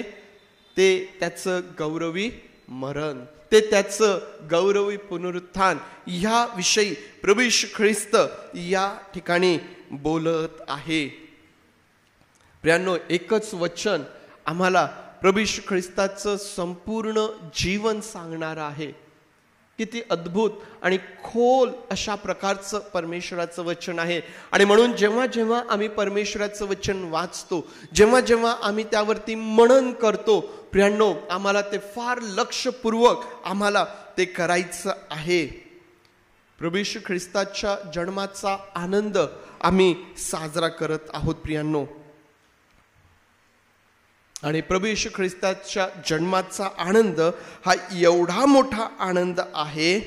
ते त्याचं गौरवी मरण, ते त्याचं गौरवी पुनरुत्थान, ह्या विषयी प्रभू येशू ख्रिस्त या ठिकाणी बोलत आहे. प्रियांनो, एकच वचन आम्हाला प्रभू येशू ख्रिस्ताचं संपूर्ण जीवन सांगणार आहे. किती अद्भुत आणि खोल अशा प्रकारचं परमेश्वराचं वचन आहे. आणि म्हणून जेव्हा जेव्हा आम्ही परमेश्वराचं वचन वाचतो, जेव्हा जेव्हा आम्ही त्यावरती मनन करतो, प्रियांनो, आम्हाला ते फार लक्षपूर्वक आम्हाला ते करायचं आहे. प्रभू येशू ख्रिस्ताच्या जन्माचा आनंद आम्ही साजरा करत आहोत प्रियांनो. आणि प्रभू येशू ख्रिस्ताच्या जन्माचा आनंद हा एवढा मोठा आनंद आहे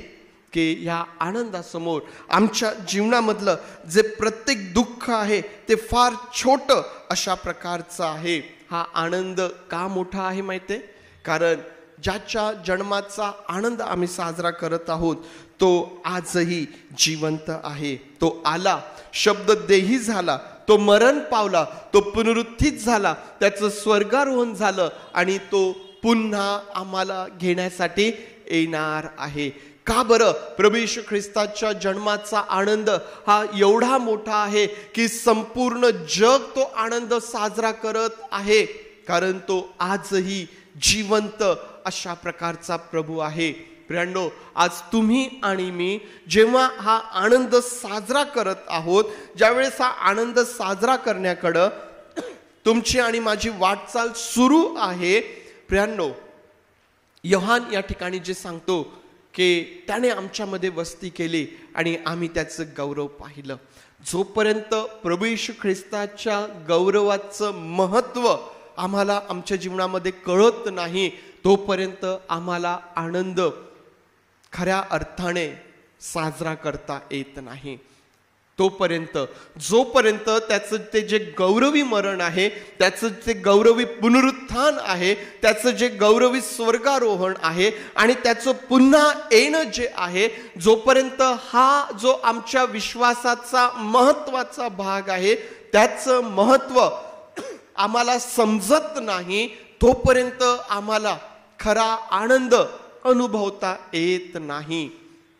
की या आनंदासमोर आमच्या जीवनामधलं जे प्रत्येक दुःख आहे ते फार छोटं अशा प्रकारचं आहे. हा आनंद का मोठा आहे माहिती आहे? कारण ज्याच्या जन्माचा आनंद आम्ही साजरा करत आहोत तो आजही जिवंत आहे. तो आला, शब्द देही झाला, तो मरण पावला, तो पुनरुत्थित झाला, त्याचं स्वर्गारोहण झालं आणि तो पुन्हा आम्हाला घेण्यासाठी येणार आहे. का बरं? प्रभू येशू ख्रिस्ताच्या जन्माचा आनंद हा एवढा मोठा आहे की संपूर्ण जग तो आनंद साजरा करत आहे, कारण तो आजही जिवंत अशा प्रकारचा प्रभू आहे. प्रियांनो, आज तुम्ही आणि मी जेव्हा हा आनंद साजरा करत आहोत, ज्यावेळेस हा आनंद साजरा करण्याकडं तुमची आणि माझी वाटचाल सुरू आहे, प्रियांनो, योहान या ठिकाणी जे सांगतो की त्याने आमच्यामध्ये वस्ती केली आणि आम्ही त्याचं गौरव पाहिलं. जोपर्यंत प्रभू येशू ख्रिस्ताच्या गौरवाचं महत्त्व आम्हाला आमच्या जीवनामध्ये कळत नाही, तोपर्यंत आम्हाला आनंद खऱ्या अर्थाने साजरा करता येत नाही. तोपर्यंत जोपर्यंत त्याचं ते जे गौरवी मरण आहे, त्याचं ते गौरवी पुनरुत्थान आहे, त्याचं जे गौरवी स्वर्गारोहण आहे आणि त्याचं पुन्हा येणं जे आहे, जोपर्यंत हा जो आमच्या विश्वासाचा महत्वाचा भाग आहे त्याचं महत्व आम्हाला समजत नाही, तोपर्यंत आम्हाला खरा आनंद अनुभवता येत नाही.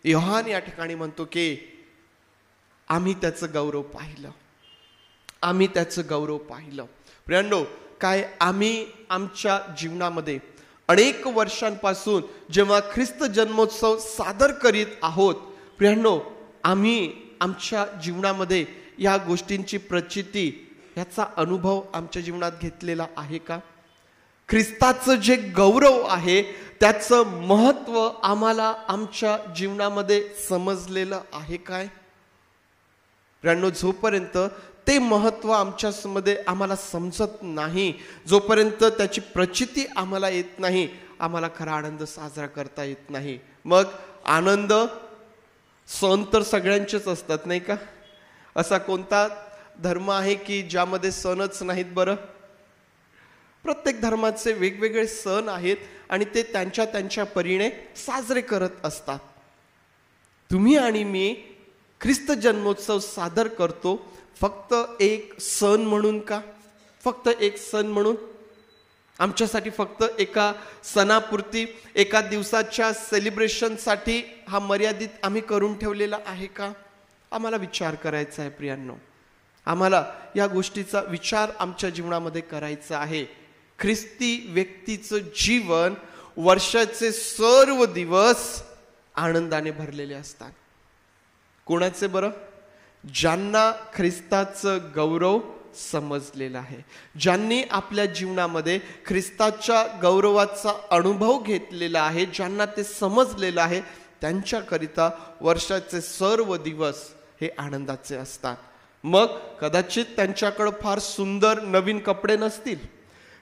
योहान या ठिकाणी म्हणतो की आम्ही त्याचं गौरव पाहिलं, आम्ही त्याचं गौरव पाहिलं. प्रियांनो, काय आम्ही आमच्या जीवनामध्ये अनेक वर्षांपासून जेव्हा ख्रिस्त जन्मोत्सव सादर करीत आहोत, प्रियांनो, आम्ही आमच्या जीवनामध्ये या गोष्टींची प्रचिती, याचा अनुभव आमच्या जीवनात घेतलेला आहे का? ख्रिस्ताचं जे गौरव आहे त्याचं महत्व आम्हाला आमच्या जीवनामध्ये समजलेलं आहे काय? प्रियांनो, जोपर्यंत ते महत्व आमच्यामध्ये आम्हाला समजत नाही, जोपर्यंत त्याची प्रचिती आम्हाला येत नाही, आम्हाला खरा आनंद साजरा करता येत नाही. मग आनंद सण तर सगळ्यांचेच असतात, नाही का? असा कोणता धर्म आहे की ज्यामध्ये सणच नाहीत बरं? प्रत्येक धर्माचे वेगवेगळे सण आहेत आणि ते त्यांच्या त्यांच्या परीने साजरे करत असतात. तुम्ही आणि मी ख्रिस्त जन्मोत्सव सादर करतो फक्त एक सण म्हणून का? फक्त एक सण म्हणून? आमच्यासाठी फक्त एका सणापुरती, एका दिवसाच्या सेलिब्रेशनसाठी हा मर्यादित आम्ही करून ठेवलेला आहे का? आम्हाला विचार करायचा आहे प्रियांनो, आम्हाला या गोष्टीचा विचार आमच्या जीवनामध्ये करायचा आहे. ख्रिस्ती व्यक्तीचं जीवन वर्षाचे सर्व दिवस आनंदाने भरलेले असतात. कोणाचे बरं? ज्यांना ख्रिस्ताचं गौरव समजलेला आहे, ज्यांनी आपल्या जीवनामध्ये ख्रिस्ताच्या गौरवाचा अनुभव घेतलेला आहे, ज्यांना ते समजलेलं आहे, त्यांच्याकरिता वर्षाचे सर्व दिवस हे आनंदाचे असतात. मग कदाचित त्यांच्याकडे फार सुंदर नवीन कपडे नसतील,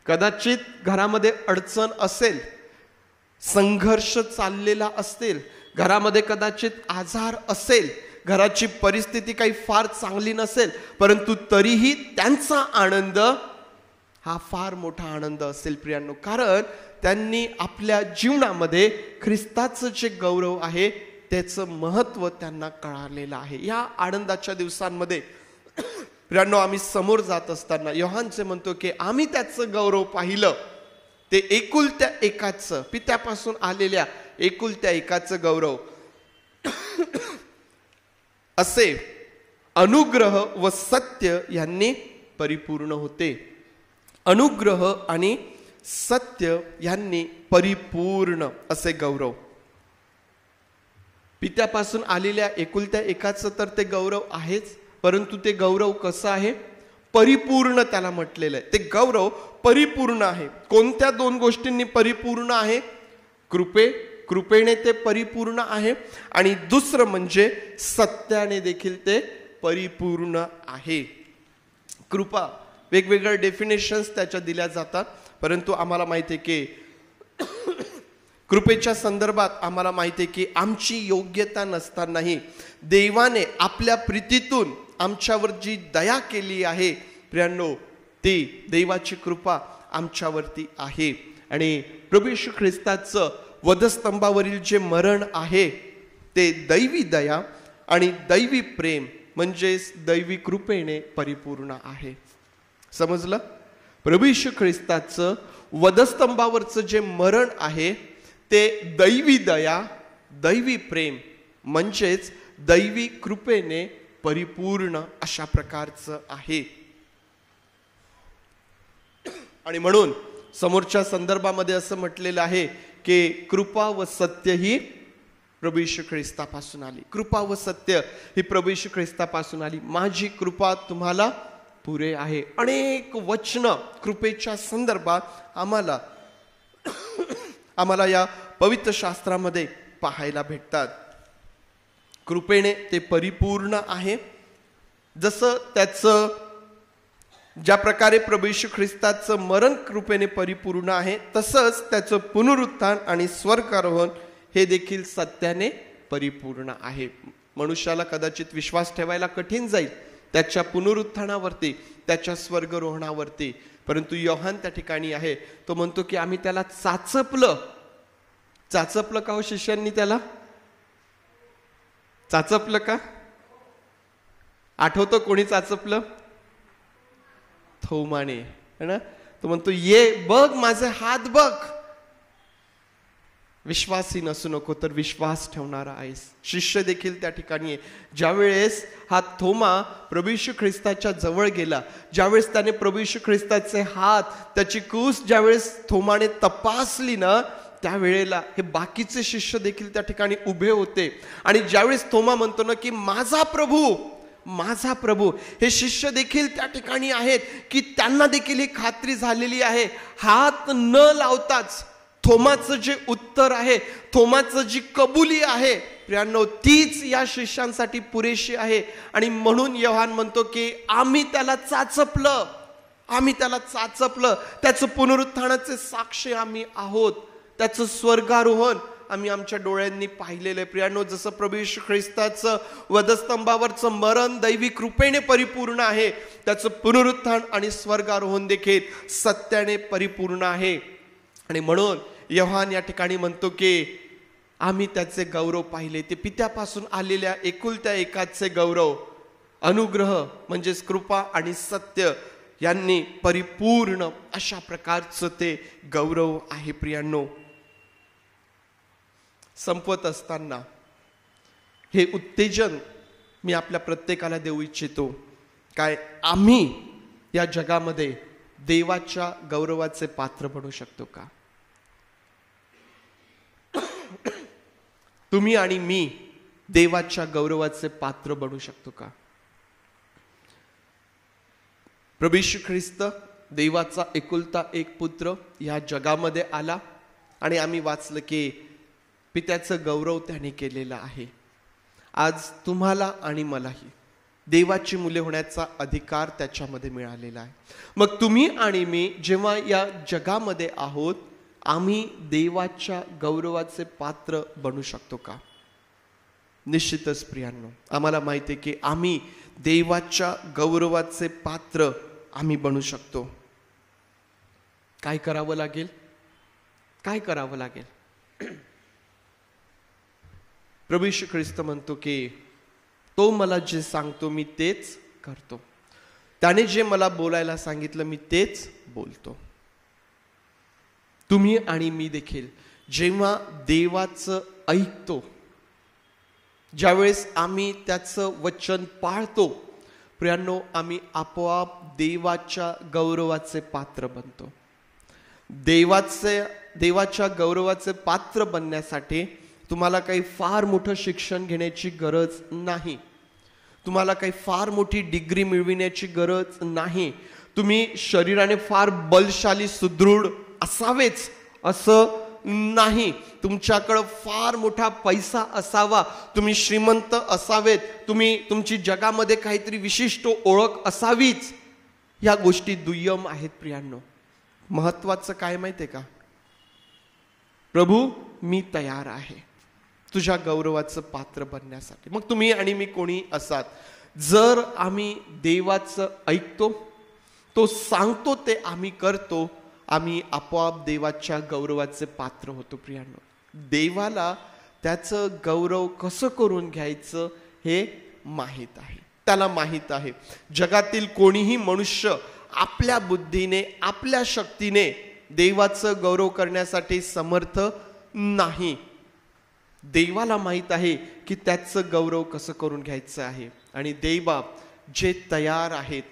कदाचित घरामध्ये अडचण असेल, संघर्ष चाललेला असेल, घरामध्ये कदाचित आजार असेल, घराची परिस्थिती काही फार चांगली नसेल, परंतु तरीही त्यांचा आनंद हा फार मोठा आनंद असेल प्रियांनो, कारण त्यांनी आपल्या जीवनामध्ये ख्रिस्ताचं जे गौरव आहे त्याचं महत्व त्यांना कळालेलं आहे. या आनंदाच्या दिवसांमध्ये प्रियांनो, आम्ही समोर जात असताना योहानचे म्हणतो की आम्ही त्याचं गौरव पाहिलं, ते एकुलत्या एकाचं, पित्यापासून आलेल्या एकुलत्या एकाचं गौरव, असे अनुग्रह व सत्य यांनी परिपूर्ण होते. अनुग्रह आणि सत्य यांनी परिपूर्ण असे गौरव. पित्यापासून आलेल्या एकुलत्या एकाचं तर ते गौरव आहेच, परंतु ते गौरव कसं आहे? परिपूर्ण त्याला म्हटलेलं आहे. ते गौरव परिपूर्ण आहे. कोणत्या दोन गोष्टींनी परिपूर्ण आहे? कृपेने ते परिपूर्ण आहे आणि दुसरं म्हणजे सत्याने देखील ते परिपूर्ण आहे. कृपा, वेगवेगळ्या डेफिनेशन्स त्याच्या दिल्या जातात, परंतु आम्हाला माहिती आहे की कृपेच्या संदर्भात आम्हाला माहिती आहे की आमची योग्यता नसतानाही देवाने आपल्या प्रीतीतून आमच्यावर जी दया केली आहे प्रियांनो, ती देवाची कृपा आमच्यावरती आहे. आणि प्रभू येशू ख्रिस्ताचं वधस्तंभावरील जे मरण आहे ते दैवी दया आणि दैवी प्रेम म्हणजेच दैवी कृपेने परिपूर्ण आहे. समजलं? प्रभू येशू ख्रिस्ताचं वधस्तंभावरचं जे मरण आहे ते दैवी दया, दैवी प्रेम म्हणजेच दैवी कृपेने परिपूर्ण अशा प्रकारचं आहे. आणि म्हणून समोरच्या संदर्भामध्ये असं म्हटलेलं आहे की कृपा व सत्य ही प्रभू येशू ख्रिस्तापासून आली. कृपा व सत्य ही प्रभू येशू ख्रिस्तापासून आली. माझी कृपा तुम्हाला पुरे आहे. अनेक वचन कृपेच्या संदर्भात आम्हाला या पवित्र शास्त्रामध्ये पाहायला भेटतात. कृपेने ते परिपूर्ण आहे. जसं त्याचं ज्या प्रकारे प्रभू येशू ख्रिस्ताचं मरण कृपेने परिपूर्ण आहे, तसंच त्याचं पुनरुत्थान आणि स्वर्गारोहण हे देखील सत्याने परिपूर्ण आहे. मनुष्याला कदाचित विश्वास ठेवायला कठीण जाईल त्याच्या पुनरुत्थानावरती, त्याच्या स्वर्गारोहणावरती, परंतु योहान त्या ठिकाणी आहे, तो म्हणतो की आम्ही त्याला चाचपलं का हो शिष्यांनी? त्याला चाचपलं का? आठवतं कोणी चाचपलं? थोमाने, है ना? तो म्हणतो ये बघ माझे हात बघ. विश्वासी नसू नको तर विश्वास ठेवणारा आहेस. शिष्य देखील त्या ठिकाणी आहे. ज्यावेळेस हा थोमा प्रभू येशू ख्रिस्ताच्या जवळ गेला, ज्यावेळेस त्याने प्रभू येशू ख्रिस्ताचे हात, त्याची कूस ज्यावेळेस थोमाने तपासली ना, त्यावेळेला हे बाकीचे शिष्य देखील त्या ठिकाणी उभे होते. आणि ज्यावेळेस थोमा म्हणतो ना की माझा प्रभू, हे शिष्य देखील त्या ठिकाणी आहेत की त्यांना देखील ही खात्री झालेली आहे. हात न लावताच थोमाचं जे उत्तर आहे, थोमाचं जी कबुली आहे प्रियांनो, तीच या शिष्यांसाठी पुरेशी आहे. आणि म्हणून योहान म्हणतो की आम्ही त्याला चाचपलं, त्याचं पुनरुत्थानाचे साक्षी आम्ही आहोत, त्याचं स्वर्गारोहण आम्ही आमच्या डोळ्यांनी पाहिलेलं आहे. प्रियांनो, जसं प्रभू येशू ख्रिस्ताचं वधस्तंभावरचं मरण दैवी कृपेने परिपूर्ण आहे, त्याचं पुनरुत्थान आणि स्वर्गारोहण देखील सत्याने परिपूर्ण आहे. आणि म्हणून योहान या ठिकाणी म्हणतो की आम्ही त्याचे गौरव पाहिले. ते पित्यापासून आलेल्या एकुलत्या एकाचे गौरव, अनुग्रह म्हणजेच कृपा आणि सत्य यांनी परिपूर्ण अशा प्रकारचं ते गौरव आहे. प्रियांनो, संपवत असताना हे उत्तेजन मी आपल्या प्रत्येकाला देऊ इच्छितो. काय आम्ही या जगामध्ये देवाच्या गौरवाचे पात्र बनू शकतो का? तुम्ही आणि मी देवाच्या गौरवाचे पात्र बनू शकतो का? प्रभू येशू ख्रिस्त देवाचा एकुलता एक पुत्र या जगामध्ये आला आणि आम्ही वाचलं की पित्याचं गौरव त्याने केलेला आहे. आज तुम्हाला आणि मलाही देवाची मुले होण्याचा अधिकार त्याच्यामध्ये मिळालेला आहे. मग तुम्ही आणि मी जेव्हा या जगामध्ये आहोत, आम्ही देवाच्या गौरवाचे पात्र बनू शकतो का? निश्चितच प्रियांनो, आम्हाला माहिती आहे की आम्ही देवाच्या गौरवाचे पात्र आम्ही बनू शकतो. काय करावं लागेल? प्रभू येशू ख्रिस्त म्हणतो की तो मला जे सांगतो मी तेच करतो, त्याने जे मला बोलायला सांगितलं मी तेच बोलतो. तुम्ही आणि मी देखील जेव्हा देवाचं ऐकतो, ज्यावेळेस आम्ही त्याचं वचन पाळतो, प्रियांनो, आम्ही आपोआप देवाच्या गौरवाचे पात्र बनतो. देवाच्या गौरवाचे पात्र बनण्यासाठी तुम्हाला काही फार मोठं शिक्षण घेण्याची गरज नाही, तुम्हाला काही फार मोठी डिग्री मिळविण्याची गरज नाही, तुम्ही शरीराने फार बलशाली सुदृढ असावेच असं नाही, तुमच्याकडं फार मोठा पैसा असावा, तुम्ही श्रीमंत असावेत, तुमची जगामध्ये काहीतरी विशिष्ट ओळख असावीच, या गोष्टी दुय्यम आहेत. प्रियांनो, महत्वाचं काय माहितीये का? प्रभू, मी तयार आहे तुझ्या गौरवाचं पात्र बनण्यासाठी. मग तुम्ही आणि मी कोणी असात, जर आम्ही देवाचं ऐकतो, तो सांगतो ते आम्ही करतो, आम्ही आपोआप देवाच्या गौरवाचे पात्र होतो. प्रियांनो, देवाला त्याचं गौरव कसं करून घ्यायचं हे माहीत आहे, त्याला माहीत आहे. जगातील कोणीही मनुष्य आपल्या बुद्धीने, आपल्या शक्तीने देवाचं गौरव करण्यासाठी समर्थ नाही. देवाला माहित आहे की त्याचं गौरव कसं करून घ्यायचं आहे. आणि देवबाप जे तयार आहेत,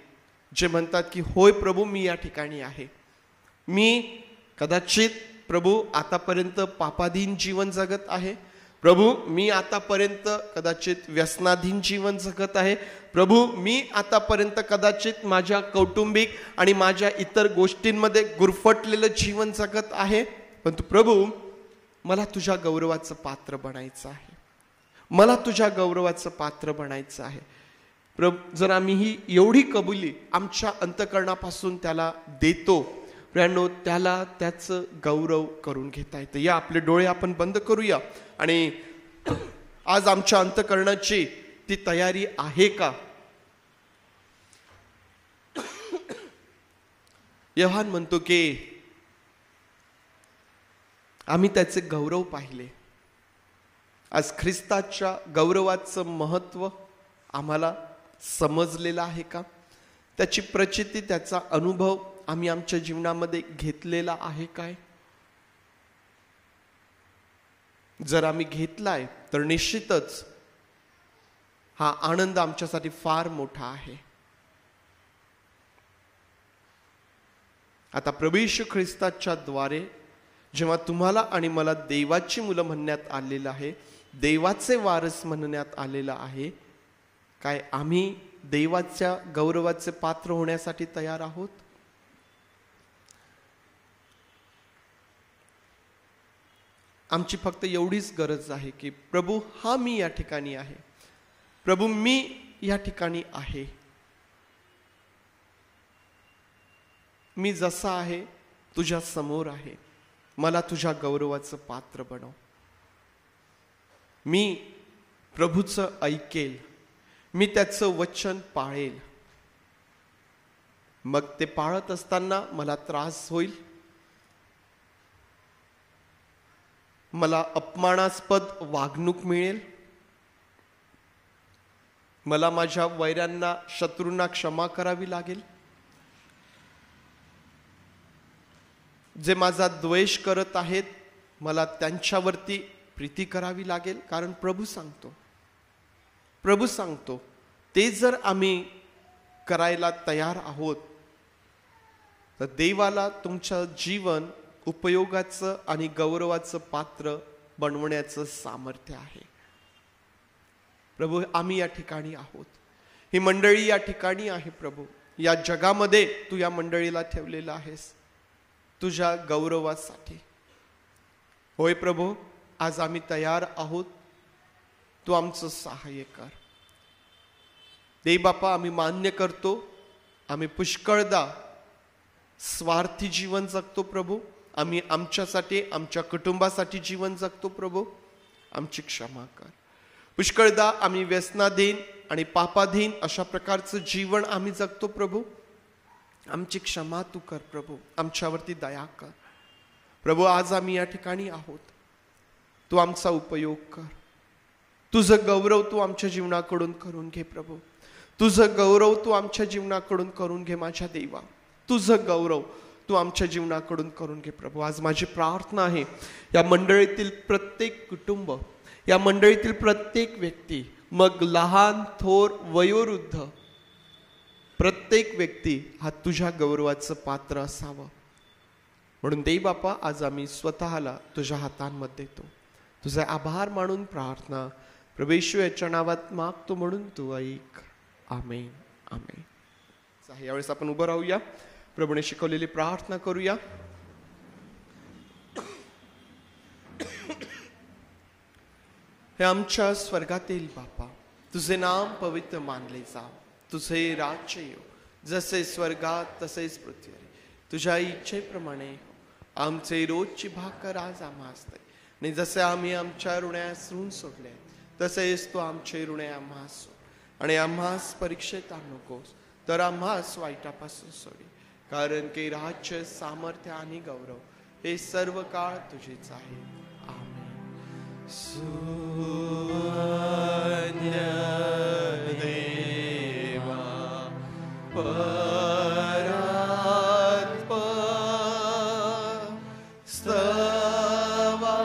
जे म्हणतात की होय प्रभू मी या ठिकाणी आहे, मी कदाचित प्रभू आतापर्यंत पापाधीन जीवन जगत आहे, प्रभू मी आतापर्यंत कदाचित व्यसनाधीन जीवन जगत आहे, प्रभू मी आतापर्यंत कदाचित माझ्या कौटुंबिक आणि माझ्या इतर गोष्टींमध्ये गुरफटलेलं जीवन जगत आहे, परंतु प्रभू मला तुझ्या गौरवाचं पात्र बनायचं आहे, मला तुझ्या गौरवाचं पात्र बनायचं आहे. प्रभू जर आम्ही ही एवढी कबुली आमच्या अंतकरणापासून त्याला देतो, प्रियांनो, त्याला त्याचं गौरव करून घेता येतं. या आपले डोळे आपण बंद करूया आणि आज आमच्या अंतकरणाची ती तयारी आहे का? योहान म्हणतो की आम्ही त्याचे गौरव पाहिले. आज ख्रिस्ताच्या गौरवाचं महत्व आम्हाला समजलेलं आहे का? त्याची प्रचिती, त्याचा अनुभव आम्ही आमच्या जीवनामध्ये घेतलेला आहे काय? जर आम्ही घेतलाय तर निश्चितच हा आनंद आमच्यासाठी फार मोठा आहे. आता प्रभू येशू ख्रिस्ताच्या द्वारे जेव्हा तुम्हाला आणि मला देवाची मुलं म्हणण्यात आलेलं आहे, देवाचे वारस म्हणण्यात आलेलं आहे, काय आम्ही देवाच्या गौरवाचे पात्र होण्यासाठी तयार आहोत? आमची फक्त एवढीच गरज आहे की प्रभू हा मी या ठिकाणी आहे, प्रभू मी या ठिकाणी आहे, मी जसा आहे तुझ्या समोर आहे, मला तुझ्या गौरवाचं पात्र बनव. मी प्रभूचं ऐकेल, मी त्याचं वचन पाळेल. मग ते पाळत असताना मला त्रास होईल, मला अपमानास्पद वागणूक मिळेल, मला माझ्या वैऱ्यांना, शत्रूंना क्षमा करावी लागेल, जे माझा द्वेष करत आहेत मला त्यांच्यावरती प्रीती करावी लागेल. कारण प्रभू सांगतो ते जर आम्ही करायला तयार आहोत तर देवाला तुमचं जीवन उपयोगाचं आणि गौरवाचं पात्र बनवण्याचं सामर्थ्य आहे. प्रभू आम्ही या ठिकाणी आहोत, ही मंडळी या ठिकाणी आहे. प्रभू या जगामध्ये तू या मंडळीला ठेवलेलं आहेस तुझ्या गौरवासाठी. होय प्रभू, आज आम्ही तयार आहोत, तू आमचं सहाय्य कर. देव बापा, आम्ही मान्य करतो आम्ही पुष्कळदा स्वार्थी जीवन जगतो प्रभू, आम्ही आमच्यासाठी, आमच्या कुटुंबासाठी जीवन जगतो प्रभू, आमची क्षमा कर. पुष्कळदा आम्ही व्यसनाधीन आणि पापाधीन अशा प्रकारचं जीवन आम्ही जगतो प्रभू, आमची क्षमा तू कर प्रभू, आमच्यावरती दया कर प्रभू. आज आम्ही या ठिकाणी आहोत, तू आमचा उपयोग कर, तुझं गौरव तू आमच्या जीवनाकडून करून घे प्रभू, तुझं गौरव तू आमच्या जीवनाकडून करून घे माझ्या देवा, तुझं गौरव तू आमच्या जीवनाकडून करून घे प्रभू. आज माझी प्रार्थना आहे या मंडळीतील प्रत्येक कुटुंब, या मंडळीतील प्रत्येक व्यक्ती, मग लहान थोर वयोवृद्ध, प्रत्येक व्यक्ती हा तुझ्या गौरवाचं पात्र असावं. म्हणून देव बापा, आज आम्ही स्वतःला तुझ्या हातांमध्ये देतो. तुझे आभार मानून प्रार्थना प्रभू येशू याच्या नावात मागतो, म्हणून तू ऐक. आमेन, आमेन. यावेळेस आपण उभं राहूया, प्रभूने शिकवलेली प्रार्थना करूया. हे आमच्या स्वर्गातील बापा, तुझे नाम पवित्र मानले जाव, तुझे राज्य येऊ, जसे स्वर्गात तसेच पृथ्वीवर. तुझ्या इच्छेप्रमाणे आमचे रोजची भाकर आज आम्हास दे, आणि जसे आम्ही आमच्या ऋणास ऋण सोडले तसेच तू आमचे ऋणे आम्हास सोड, आणि आम्हास परीक्षेत आणू नकोस, तर आम्हास वाईटापासून सोडी. कारण की राज्य, सामर्थ्य आणि गौरव हे सर्व काळ तुझेच आहे. आमेन. परात्पर स्तवा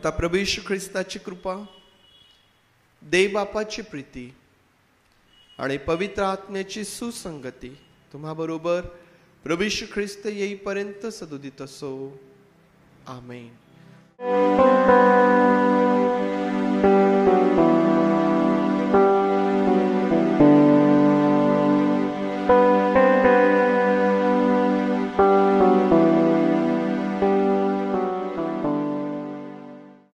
आता प्रभू येशू ख्रिस्ताची कृपा, देव बापाची प्रीती आणि पवित्र आत्म्याची सुसंगती तुम्हा बरोबर प्रभू येशू ख्रिस्त येईपर्यंत सदोदित असो. आमेन.